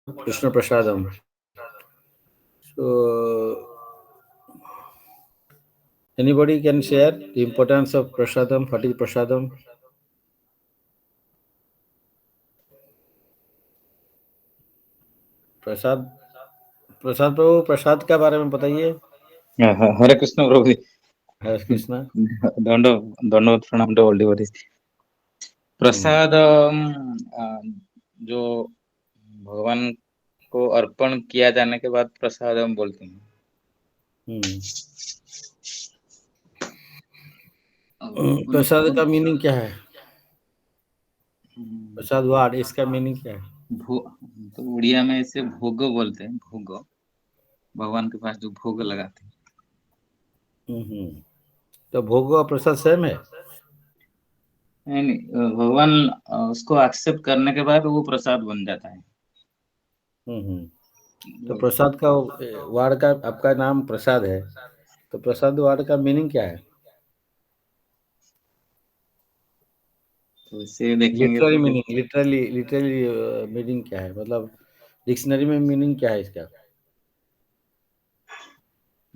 Krishna Prasadam. So, anybody can share the importance of Prasadam, what is Prasadam? प्रसाद प्रसाद प्रभु प्रसाद के बारे में बताइए। हरे कृष्ण प्रभु जी। हरे कृष्णा। दंड दंडवत प्रणाम टू ऑल डिवोटीज। प्रसाद जो भगवान को अर्पण किया जाने के बाद प्रसाद हम बोलते हैं। प्रसाद का मीनिंग क्या है? प्रसाद वाड इसका मीनिंग क्या है? तो उड़िया में इसे भोग बोलते हैं। भोग भगवान के पास जो भोग लगाते हैं। तो भोग और प्रसाद सेम है? नहीं, भगवान उसको एक्सेप्ट करने के बाद वो प्रसाद बन जाता है। तो प्रसाद का वाड का आपका नाम प्रसाद है, तो प्रसाद वाड का मीनिंग क्या है? तो इसे देखेंगे तो लिटरली मीनिंग क्या है? मतलब डिक्शनरी में मीनिंग क्या है इसका?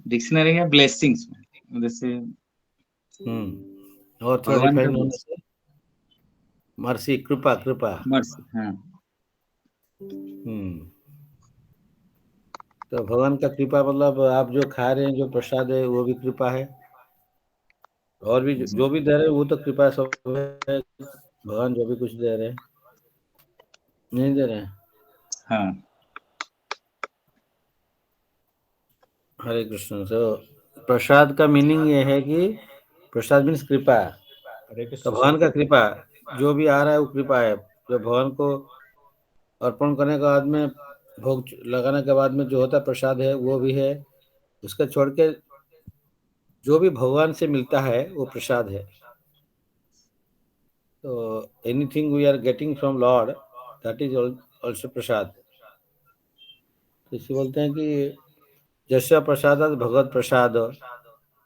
डिक्शनरी है ब्लेसिंग्स में, जैसे और थोड़ा भगवान का डिफाइन होने से मर्सी, कृपा कृपा। मर्सी। हाँ, तो भगवान का कृपा मतलब आप जो खा रहे हैं, जो प्रसाद है, वो भी कृपा है, और भी जो भी दे रहे हैं वो तो कृपा सब है। भगवान जो भी कुछ दे रहे हैं, नहीं दे रहे हैं। हाँ। हरे कृष्ण। तो प्रसाद का मीनिंग ये है कि प्रसाद मीन्स कृपा। तो भगवान का कृपा जो भी आ रहा है वो कृपा है। जो भगवान को अर्पण करने के बाद में, भोग लगाने के बाद में जो होता है प्रसाद है, वो भी है। उसका छोड़ के जो भी भगवान से मिलता है वो प्रसाद है। तो anything we are getting from lord, that is also prasad. तो इसे बोलते हैं कि जस्य प्रसादात भगवत प्रसाद,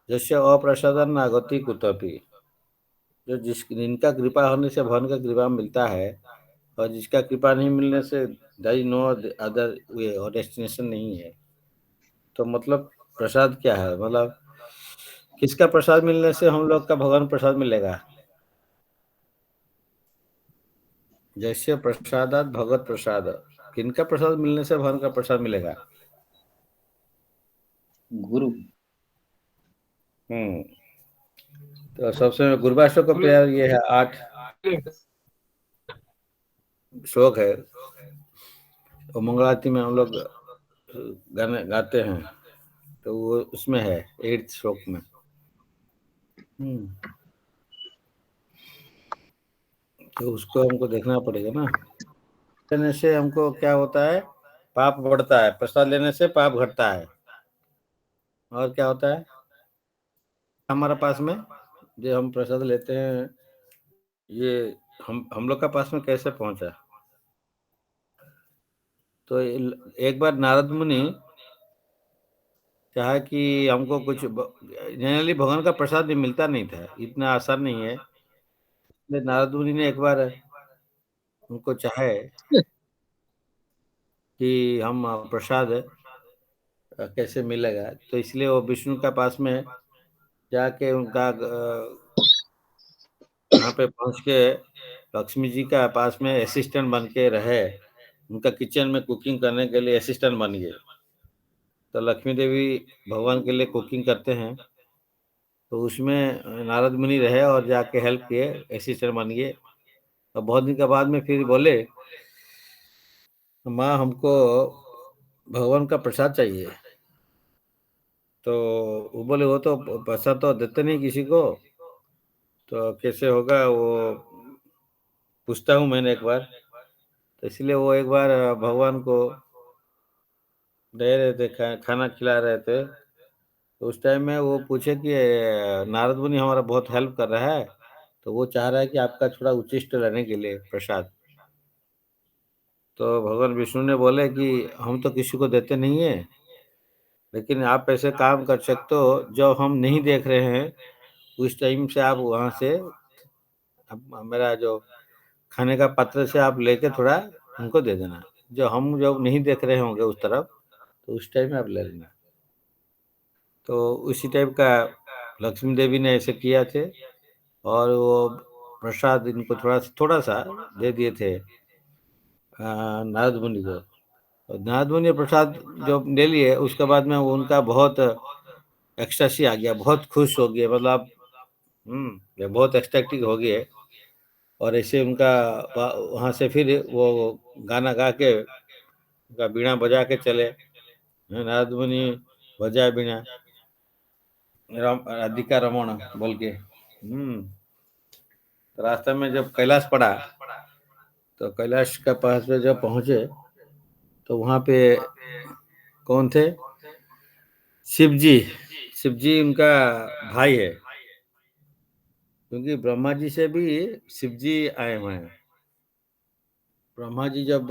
जस्य अप्रसादात नागति कुतपि। जो जिनका कृपा होने से भगवान का कृपा मिलता है, और जिसका कृपा नहीं मिलने से there is no other way और डेस्टिनेशन नहीं है। तो मतलब प्रसाद क्या है? मतलब किसका प्रसाद मिलने से हम लोग का भगवान प्रसाद मिलेगा? जैसे प्रसादात भगवत प्रसाद, किनका प्रसाद मिलने से भगवान का प्रसाद मिलेगा? गुरु। तो सबसे गुरुवार का प्रेयर ये है, 8 श्लोक है। और मंगल आरती में हम लोग गाने गाते हैं, तो वो उसमें है 8 श्लोक में। तो उसको हमको देखना पड़ेगा ना। लेने से हमको क्या होता है? पाप बढ़ता है। प्रसाद लेने से पाप घटता है। और क्या होता है हमारे पास में? जो हम प्रसाद लेते हैं, ये हम लोग का पास में कैसे पहुंचा? तो एक बार नारद मुनि चाहा कि हमको कुछ जनरली भगवान का प्रसाद भी मिलता नहीं था, इतना आसान नहीं है। नारद मुनि ने एक बार उनको चाहे कि हम प्रसाद कैसे मिलेगा, तो इसलिए वो विष्णु का पास में जाके उनका वहाँ पे पहुँच के लक्ष्मी जी का पास में असिस्टेंट बन के रहे। उनका किचन में कुकिंग करने के लिए असिस्टेंट बन गए। तो लक्ष्मी देवी भगवान के लिए कुकिंग करते हैं, तो उसमें नारद मुनि रहे और जाके हेल्प किए, असिस्टेंट बन गए। और बहुत दिन के बाद में फिर बोले, माँ हमको भगवान का प्रसाद चाहिए। तो वो बोले वो तो प्रसाद तो देते नहीं किसी को, तो कैसे होगा? वो पूछता हूँ मैंने एक बार। तो इसलिए वो एक बार भगवान को दे रहे थे, खाना खिला रहे थे। तो उस टाइम में वो पूछे कि नारद मुनि हमारा बहुत हेल्प कर रहा है, तो वो चाह रहा है कि आपका थोड़ा उच्चिष्ट लेने के लिए प्रसाद। तो भगवान विष्णु ने बोले कि हम तो किसी को देते नहीं है, लेकिन आप ऐसे काम कर सकते हो, जब हम नहीं देख रहे हैं उस टाइम से आप वहाँ से मेरा जो खाने का पात्र से आप लेके थोड़ा उनको दे देना। जो हम जब नहीं देख रहे होंगे उस तरफ, तो उस टाइम में आप ले लेना। तो उसी टाइप का लक्ष्मी देवी ने ऐसे किया थे, और वो प्रसाद इनको थोड़ा-सा दे दिए थे नारद मुनि को। और नारद मुनि ने प्रसाद जब ले लिए, उसके बाद में उनका बहुत एक्सटेसी आ गया, बहुत खुश हो गए, मतलब ये बहुत एक्सटेटिक हो गए। और ऐसे उनका वहाँ से फिर वो गाना गा के, उनका बीड़ा बजा के चले, नारद मुनि बजाए बीड़ा, राधिका रमण बोल के। तो रास्ते में जब कैलाश पड़ा, तो कैलाश के पास में जब पहुंचे, तो वहाँ पे कौन थे? शिव जी। शिव जी उनका भाई है, क्योंकि ब्रह्मा जी से भी शिव जी आए हुए हैं। ब्रह्मा जी जब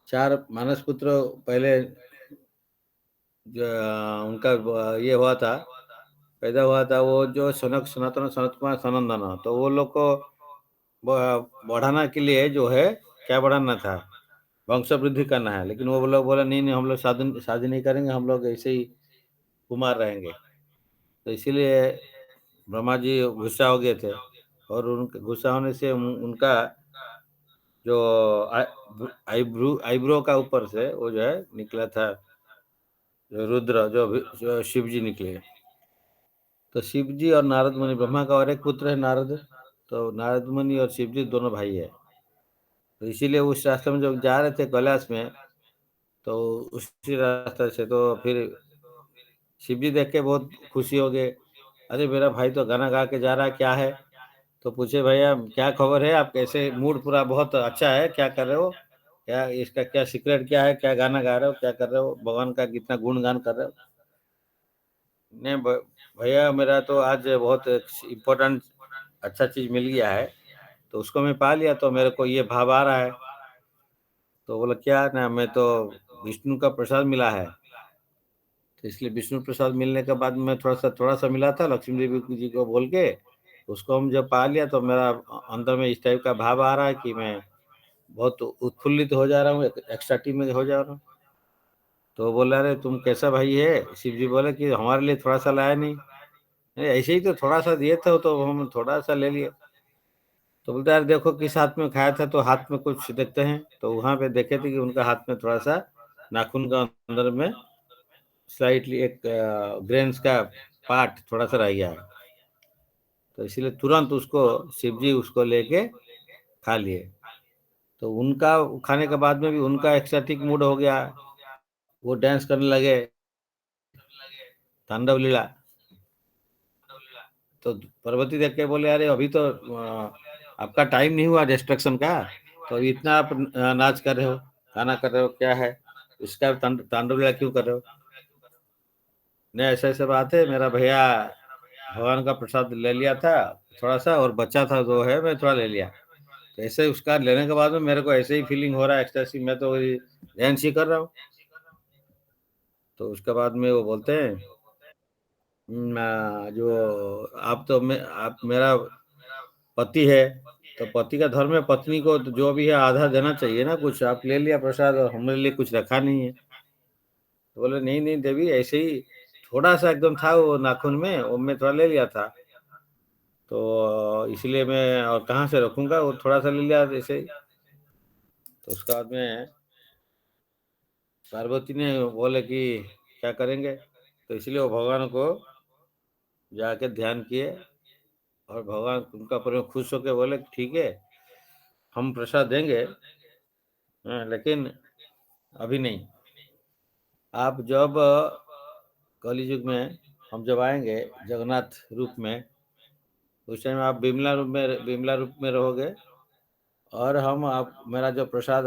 4 मानस पुत्र पहले उनका ये हुआ था, पैदा हुआ था, वो जो सनत कुमार सनंदन, तो वो लोग को बढ़ाना के लिए जो है, क्या बढ़ाना था? वंश वृद्धि करना है। लेकिन वो लोग बोला नहीं, नहीं, हम लोग शादी शादी नहीं करेंगे, हम लोग ऐसे ही कुमार रहेंगे। तो इसीलिए ब्रह्मा जी गुस्सा हो गए थे, और उनके गुस्सा होने से उनका जो आईब्रो का ऊपर से वो जो है निकला था, जो रुद्र, जो शिव जी निकले। तो शिव जी और नारद मुनि, ब्रह्मा का और एक पुत्र है नारद, तो नारद मुनि और शिव जी दोनों भाई है। तो इसीलिए उस रास्ते में जब जा रहे थे कैलाश में, तो उसी रास्ते से तो फिर शिव जी देख के बहुत खुशी हो गए। अरे मेरा भाई तो गाना गा के जा रहा है, क्या है? तो पूछे भैया क्या खबर है, आप कैसे, मूड पूरा बहुत अच्छा है, क्या कर रहे हो, क्या इसका क्या सीक्रेट क्या है, क्या गाना गा रहे हो, क्या कर रहे हो, भगवान का कितना गुणगान कर रहे हो? नहीं भैया, मेरा तो आज बहुत इम्पोर्टेंट अच्छा चीज मिल गया है, तो उसको मैं पा लिया, तो मेरे को ये भाव आ रहा है। तो बोला क्या ना, मैं तो विष्णु का प्रसाद मिला है, तो इसलिए विष्णु प्रसाद मिलने के बाद में थोड़ा सा मिला था लक्ष्मी देवी जी को बोल के, उसको हम जब पा लिया, तो मेरा अंदर में इस टाइप का भाव आ रहा है कि मैं बहुत उत्फुल्लित हो जा रहा हूँ, एक्साइटेड में हो जा रहा हूँ। तो बोला अरे तुम कैसा भाई है? शिव जी बोले कि हमारे लिए थोड़ा सा लाया नहीं? अरे ऐसे ही तो थोड़ा सा दिए थे, तो हम थोड़ा सा ले लिए। तो बोलते यार देखो किस हाथ में खाया था, तो हाथ में कुछ देखते हैं, तो वहां पे देखे थे कि उनका हाथ में थोड़ा सा नाखून का अंदर में स्लाइटली एक ग्रेन्स का पार्ट थोड़ा सा रह गया है। तो इसीलिए तुरंत उसको शिव जी उसको लेके खा लिए। तो उनका खाने के बाद में भी उनका एक्साटिक मूड हो गया, वो डांस करने लगे, तांडव लीला। तो पार्वती देख के बोले अरे अभी तो आपका टाइम नहीं हुआ डिस्ट्रक्शन का, तो इतना आप नाच कर रहे हो, गाना कर रहे हो, क्या है इसका तांडव लीला क्यों कर रहे हो? नहीं ऐसा ऐसा बात है, मेरा भैया भगवान का प्रसाद ले लिया था थोड़ा सा, और बच्चा था जो है मैं थोड़ा ले लिया। तो ऐसे उसका लेने के बाद में मेरे को ऐसे ही फीलिंग हो रहा है, एक्सटेसी, मैं तो ध्यान सी कर रहा हूँ। तो उसके बाद में वो बोलते हैं जो आप तो आप मेरा पति है, तो पति का धर्म है, पत्नी को तो जो भी है आधा देना चाहिए ना, कुछ आप ले लिया प्रसाद और हमारे लिए कुछ रखा नहीं है। तो बोले नहीं नहीं देवी, ऐसे ही थोड़ा सा एकदम था वो नाखून में, वो मैं थोड़ा ले लिया था, तो इसलिए मैं और कहाँ से रखूंगा, वो थोड़ा सा ले लिया ऐसे ही। तो उसके बाद में पार्वती ने बोले कि क्या करेंगे, तो इसलिए वो भगवान को जाके ध्यान किए, और भगवान उनका पर खुश होकर बोले ठीक है, हम प्रसाद देंगे, लेकिन अभी नहीं। आप जब कलयुग में हम जब आएंगे जगन्नाथ रूप में, उस टाइम आप बिमला रूप में रहोगे, और हम आप मेरा जो प्रसाद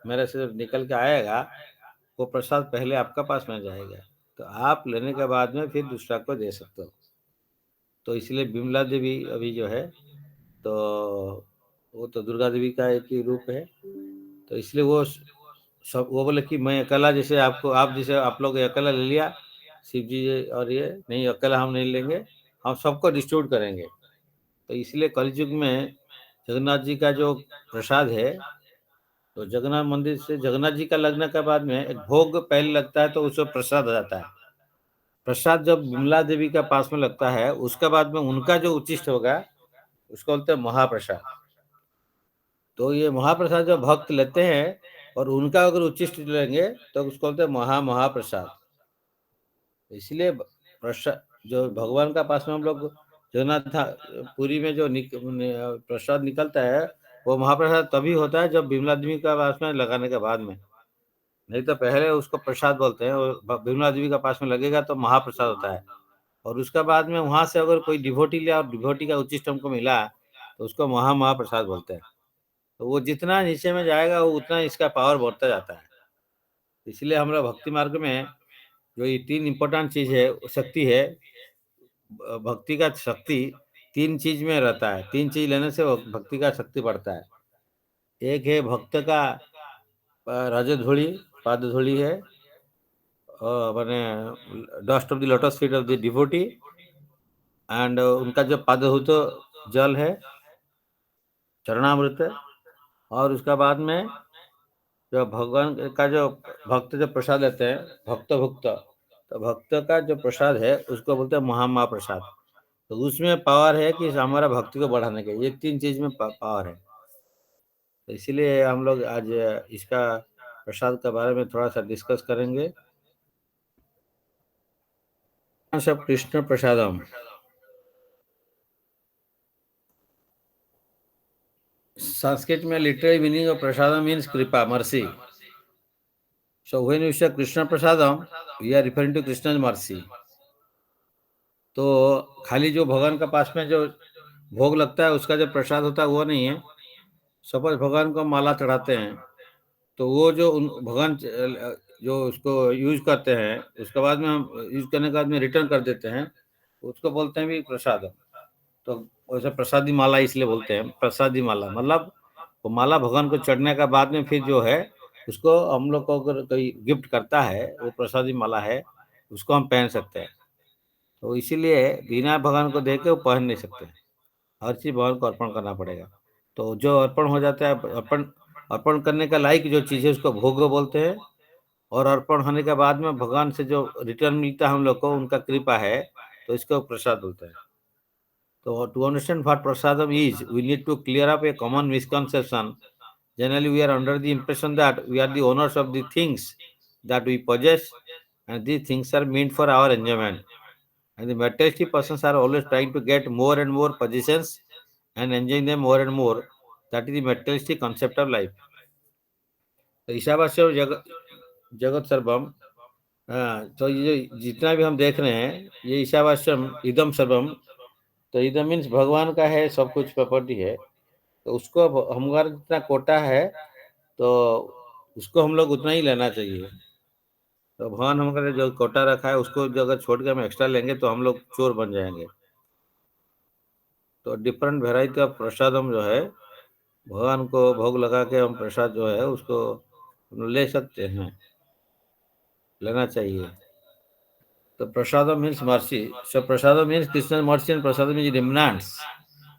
मेरे से निकल के आएगा, वो प्रसाद पहले आपका पास में जाएगा, तो आप लेने के बाद में फिर दूसरा को दे सकते हो। तो इसलिए बिमला देवी अभी जो है, तो वो तो दुर्गा देवी का एक ही रूप है। तो इसलिए वो सब वो बोले कि मैं अकेला, जैसे आपको आप जैसे आप लोग अकेला ले लिया शिव जी, और ये नहीं, अकेला हम नहीं लेंगे, हम सबको डिस्ट्रीब्यूट करेंगे। तो इसलिए कलयुग में जगन्नाथ जी का जो प्रसाद है, तो जगन्नाथ मंदिर से जगन्नाथ जी का लगने के बाद में एक भोग पहले लगता है, तो उसको प्रसाद आ जाता है। प्रसाद जब विमला देवी का पास में लगता है, उसके बाद में उनका जो उचिष्ट होगा उसको बोलते हैं महाप्रसाद। तो ये महाप्रसाद जो भक्त लेते हैं और उनका अगर उचिष्ट लेंगे तो उसको बोलते हैं महाप्रसाद। इसलिए प्रसाद जो भगवान का पास में हम लोग जगन्नाथ पुरी में जो प्रसाद निकलता है, वो महाप्रसाद तभी होता है जब विमला देवी का पास में लगाने के बाद में। नहीं तो पहले उसको प्रसाद बोलते हैं, और विमला देवी का पास में लगेगा तो महाप्रसाद होता है। और उसके बाद में वहां से अगर कोई डिवोटी लिया और डिवोटी का उचिष्ट हमको मिला तो उसको महाप्रसाद बोलते हैं। तो वो जितना नीचे में जाएगा वो उतना इसका पावर बढ़ता जाता है। इसलिए हम लोग भक्ति मार्ग में जो ये 3 इम्पोर्टेंट चीज है, शक्ति है, भक्ति का शक्ति 3 चीज में रहता है। 3 चीज लेने से भक्ति का शक्ति बढ़ता है। एक है भक्त का रजधूलि, पाद धूलि है, मैंने dust of the lotus feet of the devotee, and उनका जो पादधूत जल है, चरणामृत। और उसका बाद में जो भगवान का जो भक्त जो प्रसाद लेते हैं, भक्त, तो भक्त का जो प्रसाद है उसको बोलते हैं महाप्रसाद। तो उसमें पावर है कि हमारा भक्ति को बढ़ाने के, ये 3 चीज में पावर है। तो इसीलिए हम लोग आज इसका प्रसाद के बारे में थोड़ा सा डिस्कस करेंगे। सब कृष्ण प्रसादम। संस्कृत में literary meaning of prasadam means कृपा, mercy. So when you say Krishna Prasadam, we are referring to Krishna's mercy. तो खाली जो भगवान का पास में जो भोग लगता है उसका जो प्रसाद होता है वो नहीं है। सपोज भगवान को माला चढ़ाते हैं, तो वो जो भगवान जो उसको यूज करते हैं, उसके बाद में हम यूज करने के बाद में रिटर्न कर देते हैं, उसको बोलते हैं भी प्रसाद। तो वैसे प्रसादी माला इसलिए बोलते हैं प्रसादी माला, मतलब वो माला भगवान को चढ़ने के बाद में फिर जो है उसको हम लोग को अगर कोई गिफ्ट करता है, वो प्रसादी माला है, उसको हम पहन सकते हैं। तो इसीलिए बिना भगवान को देखे वो पहन नहीं सकते, हर चीज भगवान को अर्पण करना पड़ेगा। तो जो अर्पण हो जाता है, अर्पण अर्पण करने का लायक जो चीज है उसको भोग बोलते हैं। और अर्पण होने के बाद में भगवान से जो रिटर्न मिलता है हम लोग को, उनका कृपा है, तो इसको प्रसाद बोलते हैं। So to understand what prasadam is, we need to clear up a common misconception. Generally, we are under the impression that we are the owners of the things that we possess, and these things are meant for our enjoyment. And the materialistic persons are always trying to get more and more possessions and enjoying them more and more. That is the materialistic concept of life. तो ईशावास्यम जगत सर्वम। हाँ, तो ये जो जितना भी हम देख रहे हैं, ये ईशावास्यम इदम सर्वम। तो इदम मीन्स भगवान का है, सब कुछ प्रॉपर्टी है। तो उसको हमारा जितना कोटा है, तो उसको हम लोग उतना ही लेना चाहिए। तो भगवान हमारे जो कोटा रखा है उसको जो अगर छोड़ के हम एक्स्ट्रा लेंगे तो हम लोग चोर बन जाएंगे। तो डिफरेंट वेराइटी ऑफ प्रसादम जो है, भगवान को भोग लगा के हम प्रसाद जो है उसको ले सकते हैं, लेना चाहिए। तो prasadam means mercy. So prasadam means Krishna mercy, and prasadam is remnants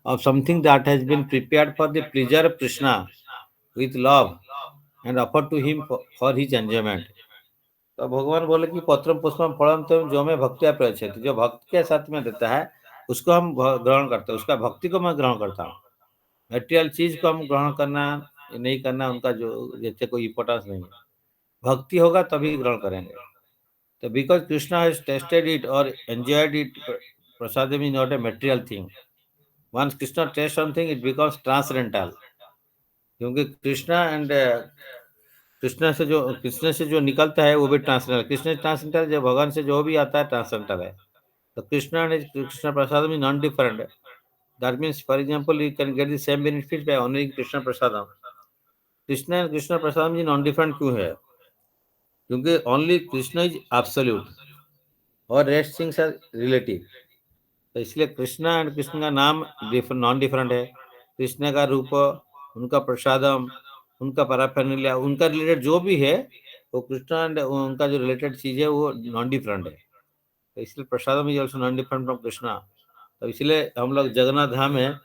of something that has been prepared for the pleasure of Krishna with love and offered to him for his enjoyment. तो भगवान बोले कि पत्रम पुष्पम फलम तुम जो में भक्तिया प्रयच्छति, जो भक्त के साथ में देता है उसको हम ग्रहण करते हैं, उसका भक्ति को मैं ग्रहण करता हूँ। मटेरियल चीज को हम ग्रहण करना नहीं करना, उनका जो जैसे कोई इंपॉर्टेंस नहीं है। भक्ति होगा तभी ग्रहण करेंगे। तो because Krishna has tasted it और enjoyed it, prasadam is not a material thing. Once Krishna tastes something, it becomes transcendental. क्योंकि कृष्ण से जो निकलता है वो भी ट्रांससेंडेंटल। कृष्ण ट्रांससेंडेंटल, जो भगवान से जो भी आता है ट्रांससेंडेंटल है। तो Krishna prasadam is non different. That means for example you can get the same benefit by honoring Krishna prasadam. Krishna and Krishna prasadam जी नॉन डिफरेंट क्यों है? क्योंकि ओनली कृष्ण इज एब्सोल्यूट और रेस्ट थिंग्स आर रिलेटिव। तो इसलिए कृष्णा एंड कृष्ण का नाम नॉन डिफरेंट है। कृष्ण का रूप, उनका प्रसादम, उनका पैराफर्नालिया, उनका रिलेटेड जो भी है वो कृष्ण एंड उनका जो रिलेटेड चीज है वो नॉन डिफरेंट है। तो इसलिए prasadam is also non different from Krishna. तो इसलिए हम लोग जगन्नाथ धाम में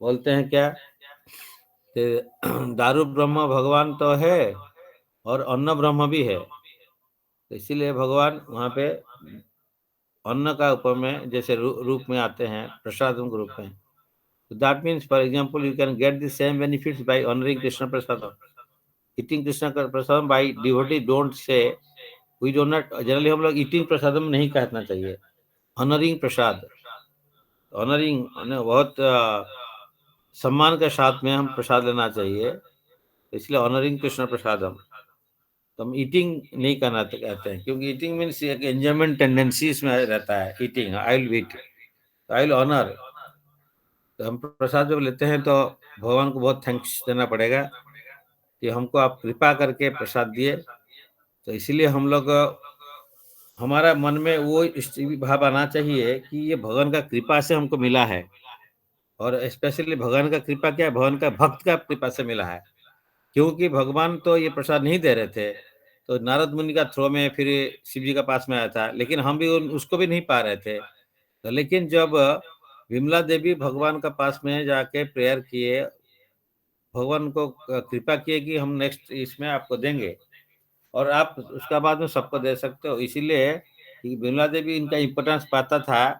बोलते हैं क्या, तो दारू ब्रह्म भगवान तो है और अन्न ब्रह्म भी है, तो इसीलिए भगवान वहाँ पे अन्न का ऊपर में जैसे रूप में आते हैं, प्रसादम के रूप में। So that means, for example, you can get the same benefits by honoring Krishna Prasadam. Eating Krishna Prasadam by devotee don't say, we do not, generally हम लोग eating प्रसादम नहीं कहना चाहिए, honoring प्रसाद, honoring बहुत सम्मान के साथ में हम प्रसाद लेना चाहिए, इसलिए honoring कृष्ण प्रसादम। तो हम ईटिंग नहीं करना कहते हैं, क्योंकि ईटिंग मीन्स एक एंजॉयमेंट टेंडेंसी इसमें रहता है। Eating, I will eat, I will honour. तो हम प्रसाद जब लेते हैं तो भगवान को बहुत थैंक्स देना पड़ेगा कि हमको आप कृपा करके प्रसाद दिए। तो इसीलिए हम लोग, हमारा मन में वो भाव आना चाहिए कि ये भगवान का कृपा से हमको मिला है, और स्पेशली भगवान का कृपा क्या है, भगवान का भक्त का कृपा से मिला है। क्योंकि भगवान तो ये प्रसाद नहीं दे रहे थे, तो नारद मुनि का थ्रो में फिर शिव जी का पास में आया था, लेकिन हम भी उसको भी नहीं पा रहे थे। तो लेकिन जब विमला देवी भगवान का पास में जाके प्रेयर किए, भगवान को कृपा किए कि हम नेक्स्ट इसमें आपको देंगे, और आप उसका बाद में सबको दे सकते हो। इसीलिए विमला देवी इनका इम्पोर्टेंस पाता था,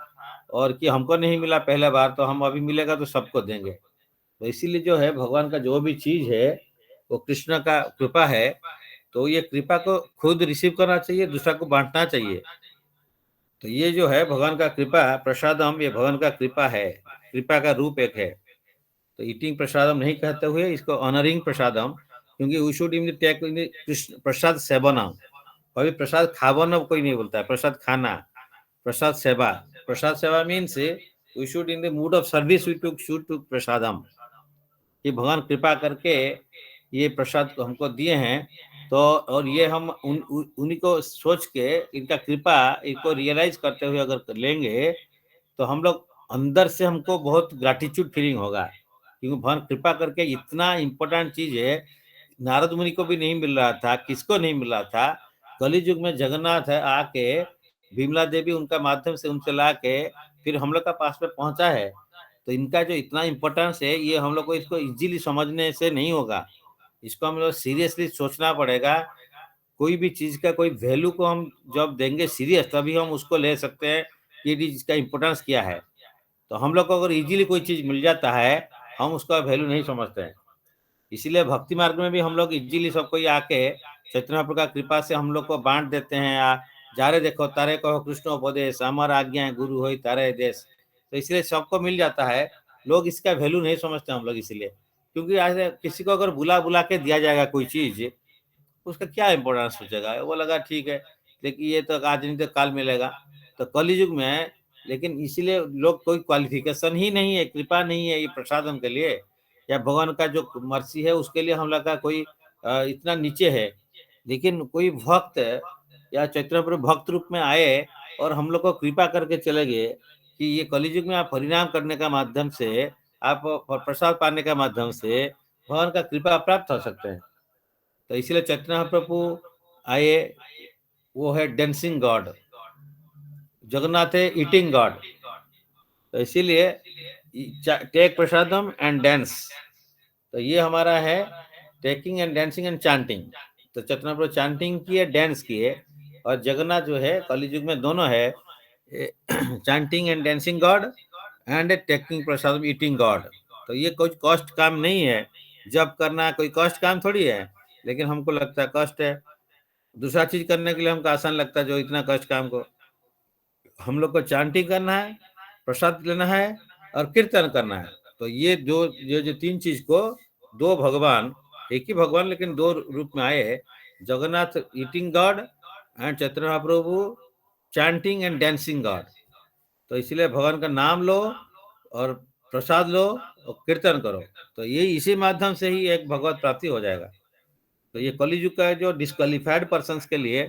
और कि हमको नहीं मिला पहले बार, तो हम अभी मिलेगा तो सबको देंगे। तो इसीलिए जो है भगवान का जो भी चीज है वो कृष्ण का कृपा है, तो ये कृपा को खुद रिसीव करना चाहिए, दूसरा को बांटना चाहिए। तो ये जो है भगवान का कृपा प्रसादम, ये भगवान का कृपा है, कृपा का रूप एक है। तो ईटिंग प्रसादम नहीं कहते हुए इसको ऑनरिंग प्रसादम, क्योंकि we should in take Krishna prasad सेवनम। कभी प्रसाद खावना कोई नहीं बोलता है, प्रसाद खाना, प्रसाद सेवा। प्रसाद सेवा means we should in the mood of service we to should to prasadam, कि भगवान कृपा करके ये प्रसाद को हमको दिए हैं, तो और ये हम उन्हीं को सोच के इनका कृपा इनको रियलाइज करते हुए अगर लेंगे, तो हम लोग अंदर से हमको बहुत ग्रैटिट्यूड फीलिंग होगा, क्योंकि भगवान कृपा करके इतना इम्पोर्टेंट चीज है, नारद मुनि को भी नहीं मिल रहा था, किसको नहीं मिल रहा था। कलि युग में जगन्नाथ है आके, विमला देवी उनका माध्यम से उनसे ला के फिर हम लोग का पास में पहुंचा है। तो इनका जो इतना इम्पोर्टेंस है, ये हम लोग को इसको इजीली समझने से नहीं होगा, इसको हम लोग सीरियसली सोचना पड़ेगा। कोई भी चीज का कोई वैल्यू को हम जब देंगे सीरियस, तभी हम उसको ले सकते हैं कि इसका इम्पोर्टेंस क्या है। तो हम लोग को अगर इजीली कोई चीज मिल जाता है, हम उसका वैल्यू नहीं समझते हैं। इसीलिए भक्ति मार्ग में भी हम लोग इजीली सबको आके चैतन्य महाप्रभु का कृपा से हम लोग को बांट देते हैं। जारे देखो तारे कहो कृष्ण उपदेश, अमर आज्ञा है गुरु हो तारे देश। तो इसलिए सबको मिल जाता है, लोग इसका वैल्यू नहीं समझते हम लोग इसलिए, क्योंकि आज किसी को अगर बुला बुला के दिया जाएगा कोई चीज, उसका क्या इम्पोर्टेंस सोचेगा, वो लगा ठीक है, लेकिन ये तो आज नहीं तो काल मिलेगा। तो कलि युग में लेकिन इसीलिए लोग, कोई क्वालिफिकेशन ही नहीं है, कृपा नहीं है ये प्रसादम के लिए, या भगवान का जो मर्सी है उसके लिए हम लोग का कोई इतना नीचे है। लेकिन कोई भक्त या चैतन्य प्रभु भक्त रूप में आए और हम लोग को कृपा करके चले गए कि ये कलियुग में आप परिणाम करने का माध्यम से, आप प्रसाद पाने का माध्यम से भगवान का कृपा प्राप्त हो सकते हैं। तो इसलिए चैतन्य महाप्रभु आए, वो है डांसिंग गॉड, जगन्नाथ है ईटिंग गॉड। तो इसीलिए टेक प्रसादम एंड डांस, तो ये हमारा है taking and dancing and chanting. तो चैतन्य महाप्रभु चांटिंग किए, डांस किए, और जगन्नाथ जो है कलियुग में दोनों है, chanting and dancing God and taking prasadam eating God. तो ये कोई कॉस्ट काम नहीं है, जब करना कोई कॉस्ट काम थोड़ी है, लेकिन हमको लगता है कष्ट है। दूसरा चीज करने के लिए हमको आसान लगता है, जो इतना कष्ट काम को हम लोग को चांटिंग करना है, प्रसाद लेना है और कीर्तन करना है। तो ये जो तीन चीज को, दो भगवान, एक ही भगवान लेकिन दो रूप में आए, Jagannath eating God and Chaitanya Mahaprabhu chanting and dancing God. तो इसलिए भगवान का नाम लो और प्रसाद लो और कीर्तन करो, तो ये इसी माध्यम से ही एक भगवत प्राप्ति हो जाएगा। तो ये कलियुग का जो डिस्क्वालिफाइड पर्सन्स के लिए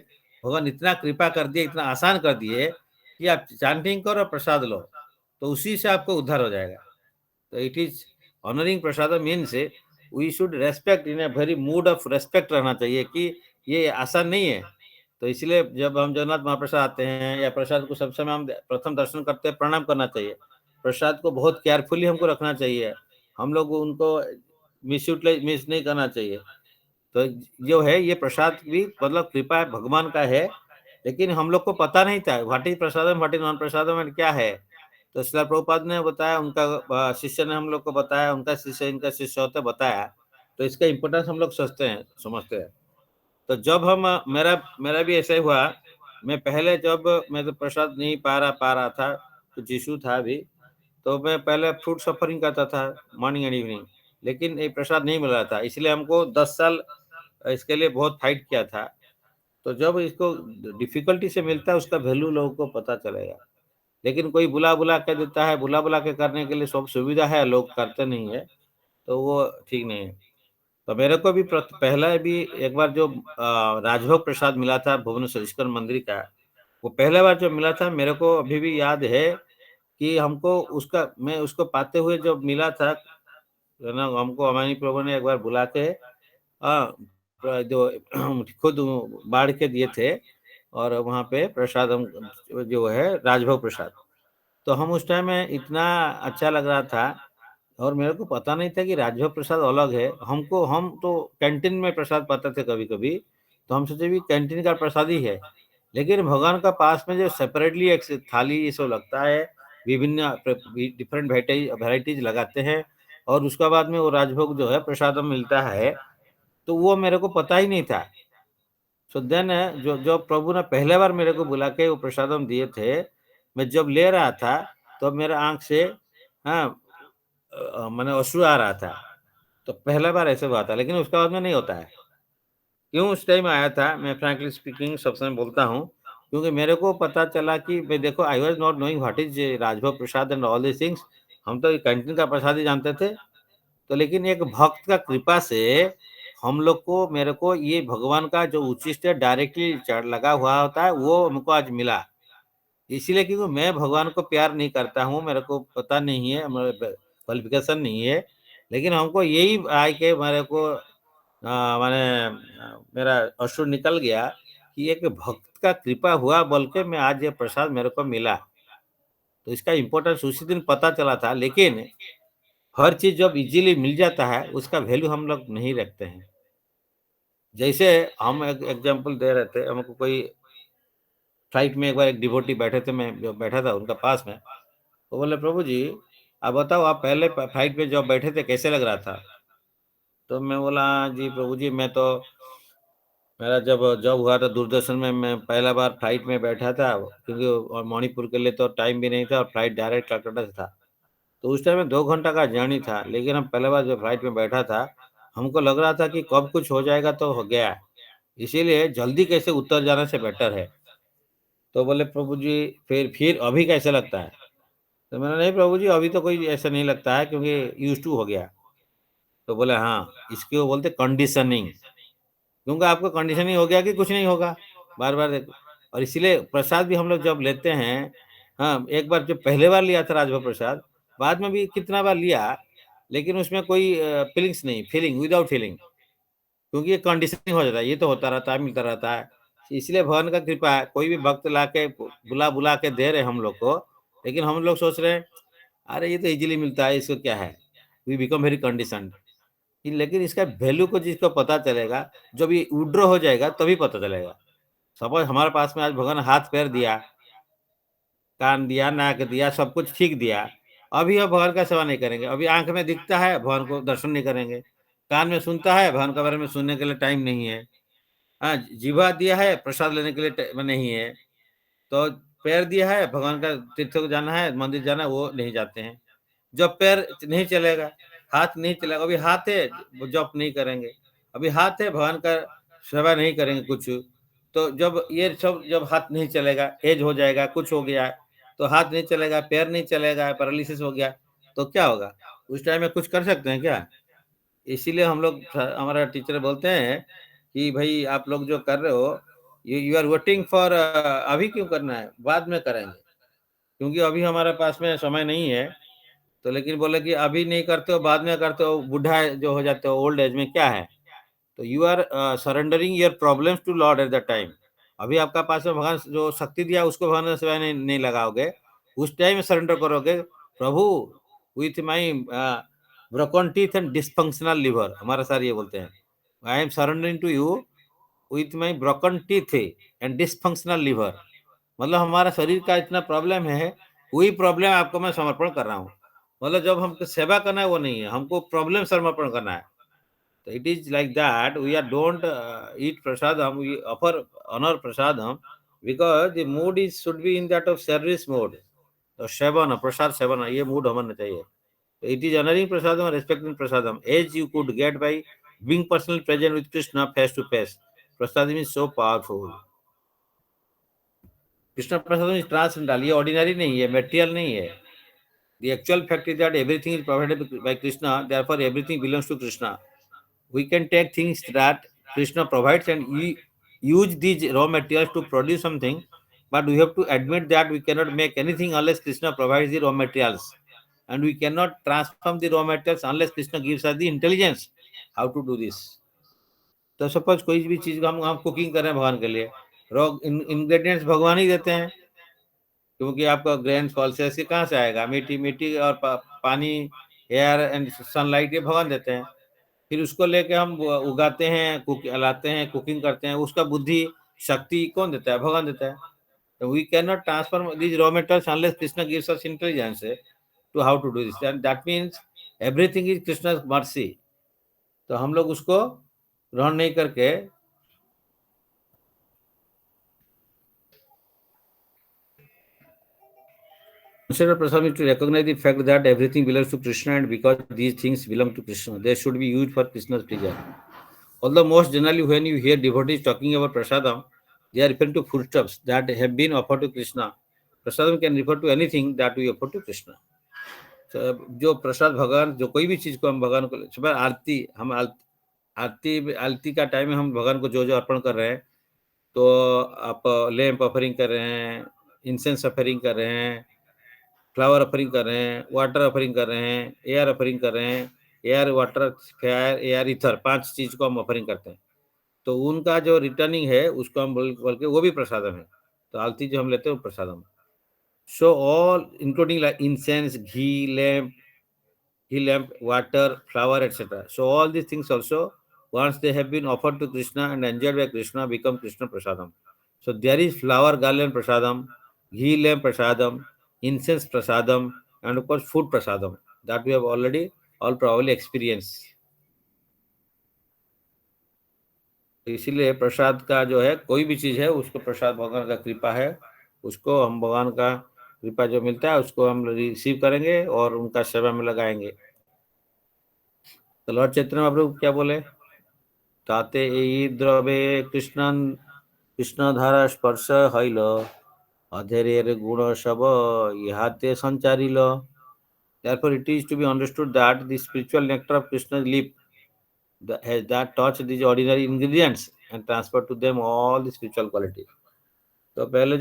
भगवान इतना कृपा कर दिए, इतना आसान कर दिए कि आप चांटिंग करो, प्रसाद लो, तो उसी से आपको उद्धार हो जाएगा। So it is honouring prasad means we should respect, in a very mood of respect रहना चाहिए कि ये आसान नहीं है। तो इसलिए जब हम जगन्नाथ महाप्रसाद आते हैं या प्रसाद को सब समय हम प्रथम दर्शन करते हैं, प्रणाम करना चाहिए। प्रसाद को बहुत केयरफुली हमको रखना चाहिए। हम लोग उनको मिस नहीं करना चाहिए। तो जो है ये प्रसाद भी मतलब कृपा भगवान का है, लेकिन हम लोग को पता नहीं था what is prasadam, what is non prasadam and क्या है। तो श्रील प्रभुपाद ने बताया, उनका शिष्य ने हम लोग को बताया, उनका शिष्य इनका शिष्य होता बताया, तो इसका इम्पोर्टेंस हम लोग सोचते हैं, समझते हैं। तो जब हम मेरा मेरा भी ऐसा ही हुआ। मैं पहले जब मैं तो प्रसाद नहीं पा रहा था, तो जीशु था अभी, तो मैं पहले फ्रूट सफरिंग करता था मॉर्निंग एंड इवनिंग, लेकिन ये प्रसाद नहीं मिल रहा था, इसलिए हमको 10 साल इसके लिए बहुत फाइट किया था। तो जब इसको डिफिकल्टी से मिलता है, उसका वैल्यू लोगों को पता चलेगा। लेकिन कोई बुला बुला के देता है, बुला बुला के करने के लिए सब सुविधा है, लोग करते नहीं है, तो वो ठीक नहीं है। तो मेरे को भी पहला भी एक बार जो राजभोग प्रसाद मिला था भुवनेश्वर इस्कॉन मंदिर का, वो पहला बार जो मिला था मेरे को अभी भी याद है कि हमको उसका मैं उसको पाते हुए जब मिला था, है ना, हमको अमानी प्रभु ने एक बार बुला के जो खुद बाढ़ के दिए थे, और वहाँ पे प्रसाद हम जो है राजभोग प्रसाद, तो हम उस टाइम में इतना अच्छा लग रहा था। और मेरे को पता नहीं था कि राजभोग प्रसाद अलग है। हम तो कैंटीन में प्रसाद पाते थे कभी कभी, तो हम सोचे भी कैंटीन का प्रसाद ही है, लेकिन भगवान का पास में जो सेपरेटली एक थाली ये सब लगता है, विभिन्न डिफरेंट वेराइटीज लगाते हैं, और उसके बाद में वो राजभोग जो है प्रसादम मिलता है, तो वो मेरे को पता ही नहीं था। सो देन जो जो प्रभु ने पहले बार मेरे को बुला के वो प्रसादम दिए थे, मैं जब ले रहा था, तो मेरा आंख से हाँ मैंने अश्रु आ रहा था। तो पहला बार ऐसे हुआ था, लेकिन उसके बाद में नहीं होता है। क्यों उस टाइम आया था, मैं फ्रैंकली स्पीकिंग सबसे मैं बोलता हूँ, क्योंकि मेरे को पता चला कि भाई देखो, I was not knowing what is rajbhog Prasad and all this things. हम तो कैंटीन का प्रसाद ही जानते थे। तो लेकिन एक भक्त का कृपा से हम लोग को, मेरे को ये भगवान का जो उचिष्ट डायरेक्टली लगा हुआ होता है, वो हमको आज मिला। इसीलिए क्योंकि मैं भगवान को प्यार नहीं करता हूँ, मेरे को पता नहीं है, क्वालिफिकेशन नहीं है, लेकिन हमको यही आए के मेरे को माने मेरा अश्रु निकल गया कि एक भक्त का कृपा हुआ, बोल के मैं आज ये प्रसाद मेरे को मिला। तो इसका इम्पोर्टेंस उसी दिन पता चला था, लेकिन हर चीज जब इजीली मिल जाता है, उसका वैल्यू हम लोग नहीं रखते हैं। जैसे हम एक एग्जांपल दे रहे थे, हमको कोई फ्लाइट में एक बार एक डिवोटी बैठे थे, मैं जो बैठा था उनका पास में, वो बोले प्रभु जी आप बताओ, आप पहले फ्लाइट पे जब बैठे थे कैसे लग रहा था? तो मैं बोला जी प्रभु जी, मैं तो मेरा जब जॉब हुआ था दूरदर्शन में, मैं पहला बार फ्लाइट में बैठा था, क्योंकि और मणिपुर के लिए तो टाइम भी नहीं था, और फ्लाइट डायरेक्ट कलकत्ता से था। तो उस टाइम में 2 घंटा का जर्नी था, लेकिन हम पहले बार जब फ्लाइट में बैठा था, हमको लग रहा था कि कब कुछ हो जाएगा तो हो गया, इसीलिए जल्दी कैसे उतर जाने से बेटर है। तो बोले प्रभु जी फिर अभी कैसे लगता है? तो मैंने, नहीं प्रभु जी अभी तो कोई ऐसा नहीं लगता है, क्योंकि यूज टू हो गया। तो बोले हाँ, इसकी वो बोलते कंडीशनिंग, क्योंकि आपको कंडीशनिंग हो गया कि कुछ नहीं होगा, बार बार देखो। और इसीलिए प्रसाद भी हम लोग जब लेते हैं, हाँ एक बार जो पहले बार लिया था राजभोग प्रसाद, बाद में भी कितना बार लिया, लेकिन उसमें कोई फीलिंग्स नहीं, फीलिंग विदाउट फीलिंग, क्योंकि ये कंडीशनिंग हो जाता है, ये तो होता रहता है, मिलता रहता है। इसलिए भगवान का कृपा है, कोई भी भक्त ला के बुला बुला के दे रहे हम लोग को, लेकिन हम लोग सोच रहे हैं अरे ये तो इजीली मिलता है, इसको क्या है, वी बिकम वेरी कंडीशन। लेकिन इसका वैल्यू को जिसको पता चलेगा, जब ये विड्रॉ हो जाएगा तभी पता चलेगा। सपोज हमारे पास में आज भगवान हाथ पैर दिया, कान दिया, नाक दिया, सब कुछ ठीक दिया, अभी हम भगवान का सेवा नहीं करेंगे। अभी आंख में दिखता है, भगवान को दर्शन नहीं करेंगे। कान में सुनता है, भगवान के बारे में सुनने के लिए टाइम नहीं है। हाँ, जिह्वा दिया है, प्रसाद लेने के लिए नहीं है। तो पैर दिया है, भगवान का तीर्थ को जाना है, मंदिर जाना है, वो नहीं जाते हैं। जब पैर नहीं चलेगा, हाथ नहीं चलेगा, अभी हाथ है, वो जप नहीं करेंगे। अभी हाथ है, भगवान का सेवा नहीं करेंगे कुछ। तो जब ये सब जब हाथ नहीं चलेगा, एज हो जाएगा, कुछ हो गया, तो हाथ नहीं चलेगा, पैर नहीं चलेगा, पैरालिसिस हो गया, तो क्या होगा? उस टाइम में कुछ कर सकते हैं क्या? इसीलिए हम लोग हमारा टीचर बोलते हैं कि भाई आप लोग जो कर रहे हो, यू आर वेटिंग फॉर, अभी क्यों करना है, बाद में करेंगे, क्योंकि अभी हमारे पास में समय नहीं है। तो लेकिन बोले कि अभी नहीं करते हो, बाद में करते हो, बूढ़ा जो हो जाते हो ओल्ड एज में, क्या है? So you are surrendering your problems to lord at the time. अभी आपका पास में भगवान जो शक्ति दिया, उसको भगवान के सेवा नहीं लगाओगे, उस टाइम में सरेंडर करोगे, प्रभु with my broken teeth and dysfunctional liver, हमारा सर ये बोलते हैं, I am surrendering to you with my broken teeth and dysfunctional liver. मतलब हमारा शरीर का इतना प्रॉब्लम है, वही प्रॉब्लम आपको मैं समर्पण कर रहा हूँ। मतलब जब हमको सेवा करना है वो नहीं है, हमको प्रॉब्लम समर्पण करना है। So it is like that, we are don't eat prasadam, we offer honour prasadam, because the mood is should be in that of service mode. तो सेवन, प्रसाद सेवन, ये मूड होना चाहिए। It is honoring prasadam and respecting prasadam as you could get by being personally present with Krishna face to face. Prasadam is so powerful. Krishna prasadam is transcendental. ये ordinary नहीं है, material नहीं है. The actual fact is that everything is provided by Krishna, therefore everything belongs to Krishna. We can take things that Krishna provides and use these raw materials to produce something, but we have to admit that we cannot make anything unless Krishna provides the raw materials. And we cannot transform the raw materials unless Krishna gives us the intelligence how to do this. तो suppose कोई भी चीज हम cooking कर रहे हैं भगवान के लिए, रॉ इंग्रेडिएंट्स भगवान ही देते हैं, क्योंकि आपका ग्रेन पल्सेस से कहाँ से आएगा, मिट्टी मिट्टी और पानी, एयर एंड सनलाइट, ये भगवान देते हैं। फिर उसको लेके हम उगाते हैं, लाते हैं, कुकिंग करते हैं, उसका बुद्धि शक्ति कौन देता है, भगवान देता है। So we can not transform these raw metals unless Krishna gives us intelligence to how to do this, and that means everything is Krishna mercy. तो हम लोग उसको ग्रहण नहीं करके consider Prasad to recognize the fact that everything belongs to Krishna, and because these things belong to Krishna, they should be used for Krishna's pleasure. Although most generally when you hear devotees talking about prasadam, they are referring to foodstuffs that have been offered to Krishna. Prasadam can refer to anything that we offer to Krishna. तो जो प्रसाद भगवान, जो कोई भी चीज को हम भगवान को, सुबह आरती, हम आरती आरती का टाइम में हम भगवान को जो जो अर्पण कर रहे हैं, तो आप लैंप ऑफरिंग कर रहे हैं, इंसेंस ऑफरिंग कर रहे हैं, फ्लावर ऑफरिंग कर रहे हैं, वाटर ऑफरिंग कर रहे हैं, एयर ऑफरिंग कर रहे हैं, air, water, fire, air, ether, 5 चीज को हम ऑफरिंग करते हैं। तो उनका जो रिटर्निंग है उसको हम बोल के वो भी प्रसादम है। तो आरती जो हम लेते हैं वो prasadam. So all including like incense, ghee lamp, water, flower, etc. So all these things also, once they have been offered to Krishna and enjoyed by Krishna, become Krishna prasadam. So there is flower garland prasadam, ghee lamp prasadam, incense prasadam, and of course food prasadam that we have already all probably experienced. इसीलिए प्रसाद का जो है, कोई भी चीज है उसको प्रसाद भगवान का कृपा है, उसको हम भगवान का कृपा जो मिलता है उसको हम रिसीव करेंगे और उनका सेवा में लगाएंगे। तो लॉर्ड चैतन्य महाप्रभु क्या बोले, ताते এই দ্রবে কৃষ্ণধারা স্পর্শ হইল, অধেরের গুণ সব ইহাতে সঞ্চারিল। Therefore it is to be understood that the spiritual nectar of Krishna's lip that touch these ordinary ingredients and transfer to them all the spiritual qualities. तो पहले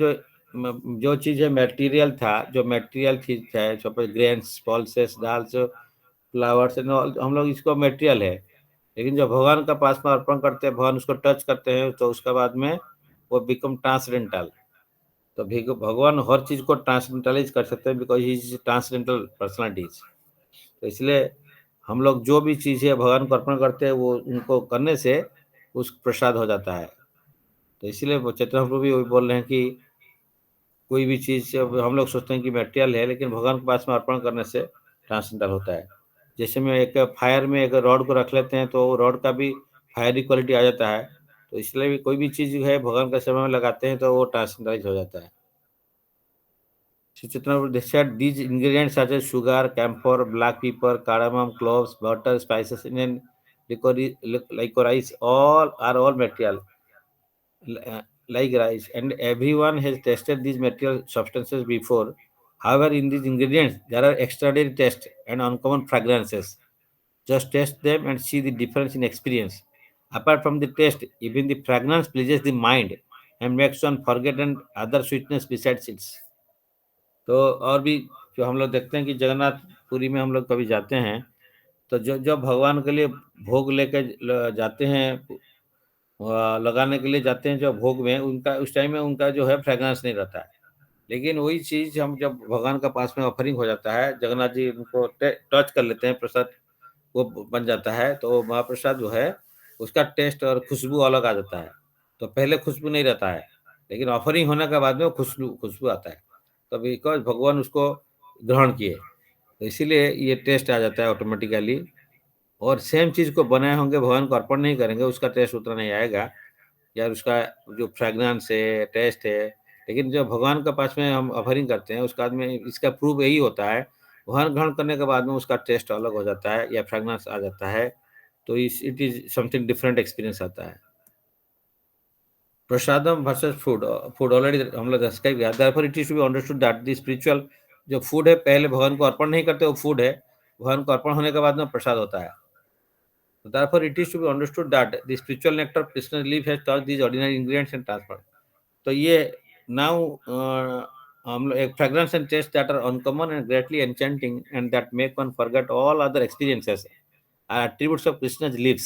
जो चीज है मटेरियल था, जो मटेरियल चीज है, suppose grains, pulses, dals, flowers, हम लोग इसको मटेरियल है, लेकिन जब भगवान का पास में अर्पण करते हैं, भगवान उसको टच करते हैं, तो उसके बाद में वो बिकम ट्रांसडेंटल। तो भगवान हर चीज को ट्रांसडेंटलाइज कर सकते हैं, because he is transcendental personalities. तो इसलिए हम लोग जो भी चीज है भगवान को अर्पण करते हैं, वो उनको करने से उस प्रसाद हो जाता है। तो इसलिए चैतन्य प्रभु भी बोल रहे हैं कि कोई भी चीज हम लोग सोचते हैं कि मटेरियल है, लेकिन भगवान के पास में अर्पण करने से ट्रांसडेंटल होता है। जैसे में एक फायर में एक रॉड को रख लेते हैं तो रॉड का भी फायरी क्वालिटी आ जाता है। तो इसलिए भी कोई भी चीज है भगवान का सेवा में लगाते हैं तो वो ट्रांसडेंटलाइज हो जाता है। They said these ingredients such as sugar, camphor, black pepper, cardamom, cloves, butter, spices, and licorice, all material like rice, and everyone has tested these material substances before. However, in these ingredients there are extraordinary taste and uncommon fragrances. Just taste them and see the difference in experience. Apart from the taste, even the fragrance pleases the mind and makes one forget and other sweetness besides it. तो और भी जो हम लोग देखते हैं कि जगन्नाथपुरी में हम लोग कभी जाते हैं, तो जो जो भगवान के लिए भोग लेके जाते हैं, लगाने के लिए जाते हैं जो भोग में, उनका उस टाइम में उनका जो है फ्रेग्रेंस नहीं रहता है। लेकिन वही चीज हम जब भगवान का पास में ऑफरिंग हो जाता है, जगन्नाथ जी उनको टच कर लेते हैं प्रसाद, वो बन जाता है, तो महाप्रसाद जो है उसका टेस्ट और खुशबू अलग आ जाता है। तो पहले खुशबू नहीं रहता है, लेकिन ऑफरिंग होने के बाद में वो खुशबू खुशबू आता है। तो बिकॉज भगवान उसको ग्रहण किए, तो इसीलिए ये टेस्ट आ जाता है ऑटोमेटिकली। और सेम चीज़ को बनाए होंगे, भगवान को अर्पण नहीं करेंगे, उसका टेस्ट उतना नहीं आएगा, या उसका जो फ्रेग्रेंस है, टेस्ट है। लेकिन जब भगवान के पास में हम ऑफरिंग करते हैं, उसके बाद में इसका प्रूफ यही होता है, भगवान ग्रहण करने के बाद में उसका टेस्ट अलग हो जाता है या फ्रेग्रेंस आ जाता है। So it is something different experience आता है। Prasadam versus food, food already हम लोग डिस्कस किया। Therefore it is to be understood that the spiritual जो फूड है, पहले भगवान को अर्पण नहीं करते, वो फूड है। भगवान को अर्पण होने के बाद में प्रसाद होता है। So therefore, it is to be understood that the spiritual nectar of Krishna's leaf has touched these ordinary ingredients and transferred. तो ये now हम लोग एक fragrance and taste that are uncommon and greatly enchanting and that make one forget all other experiences are attributes of Krishna's leaves.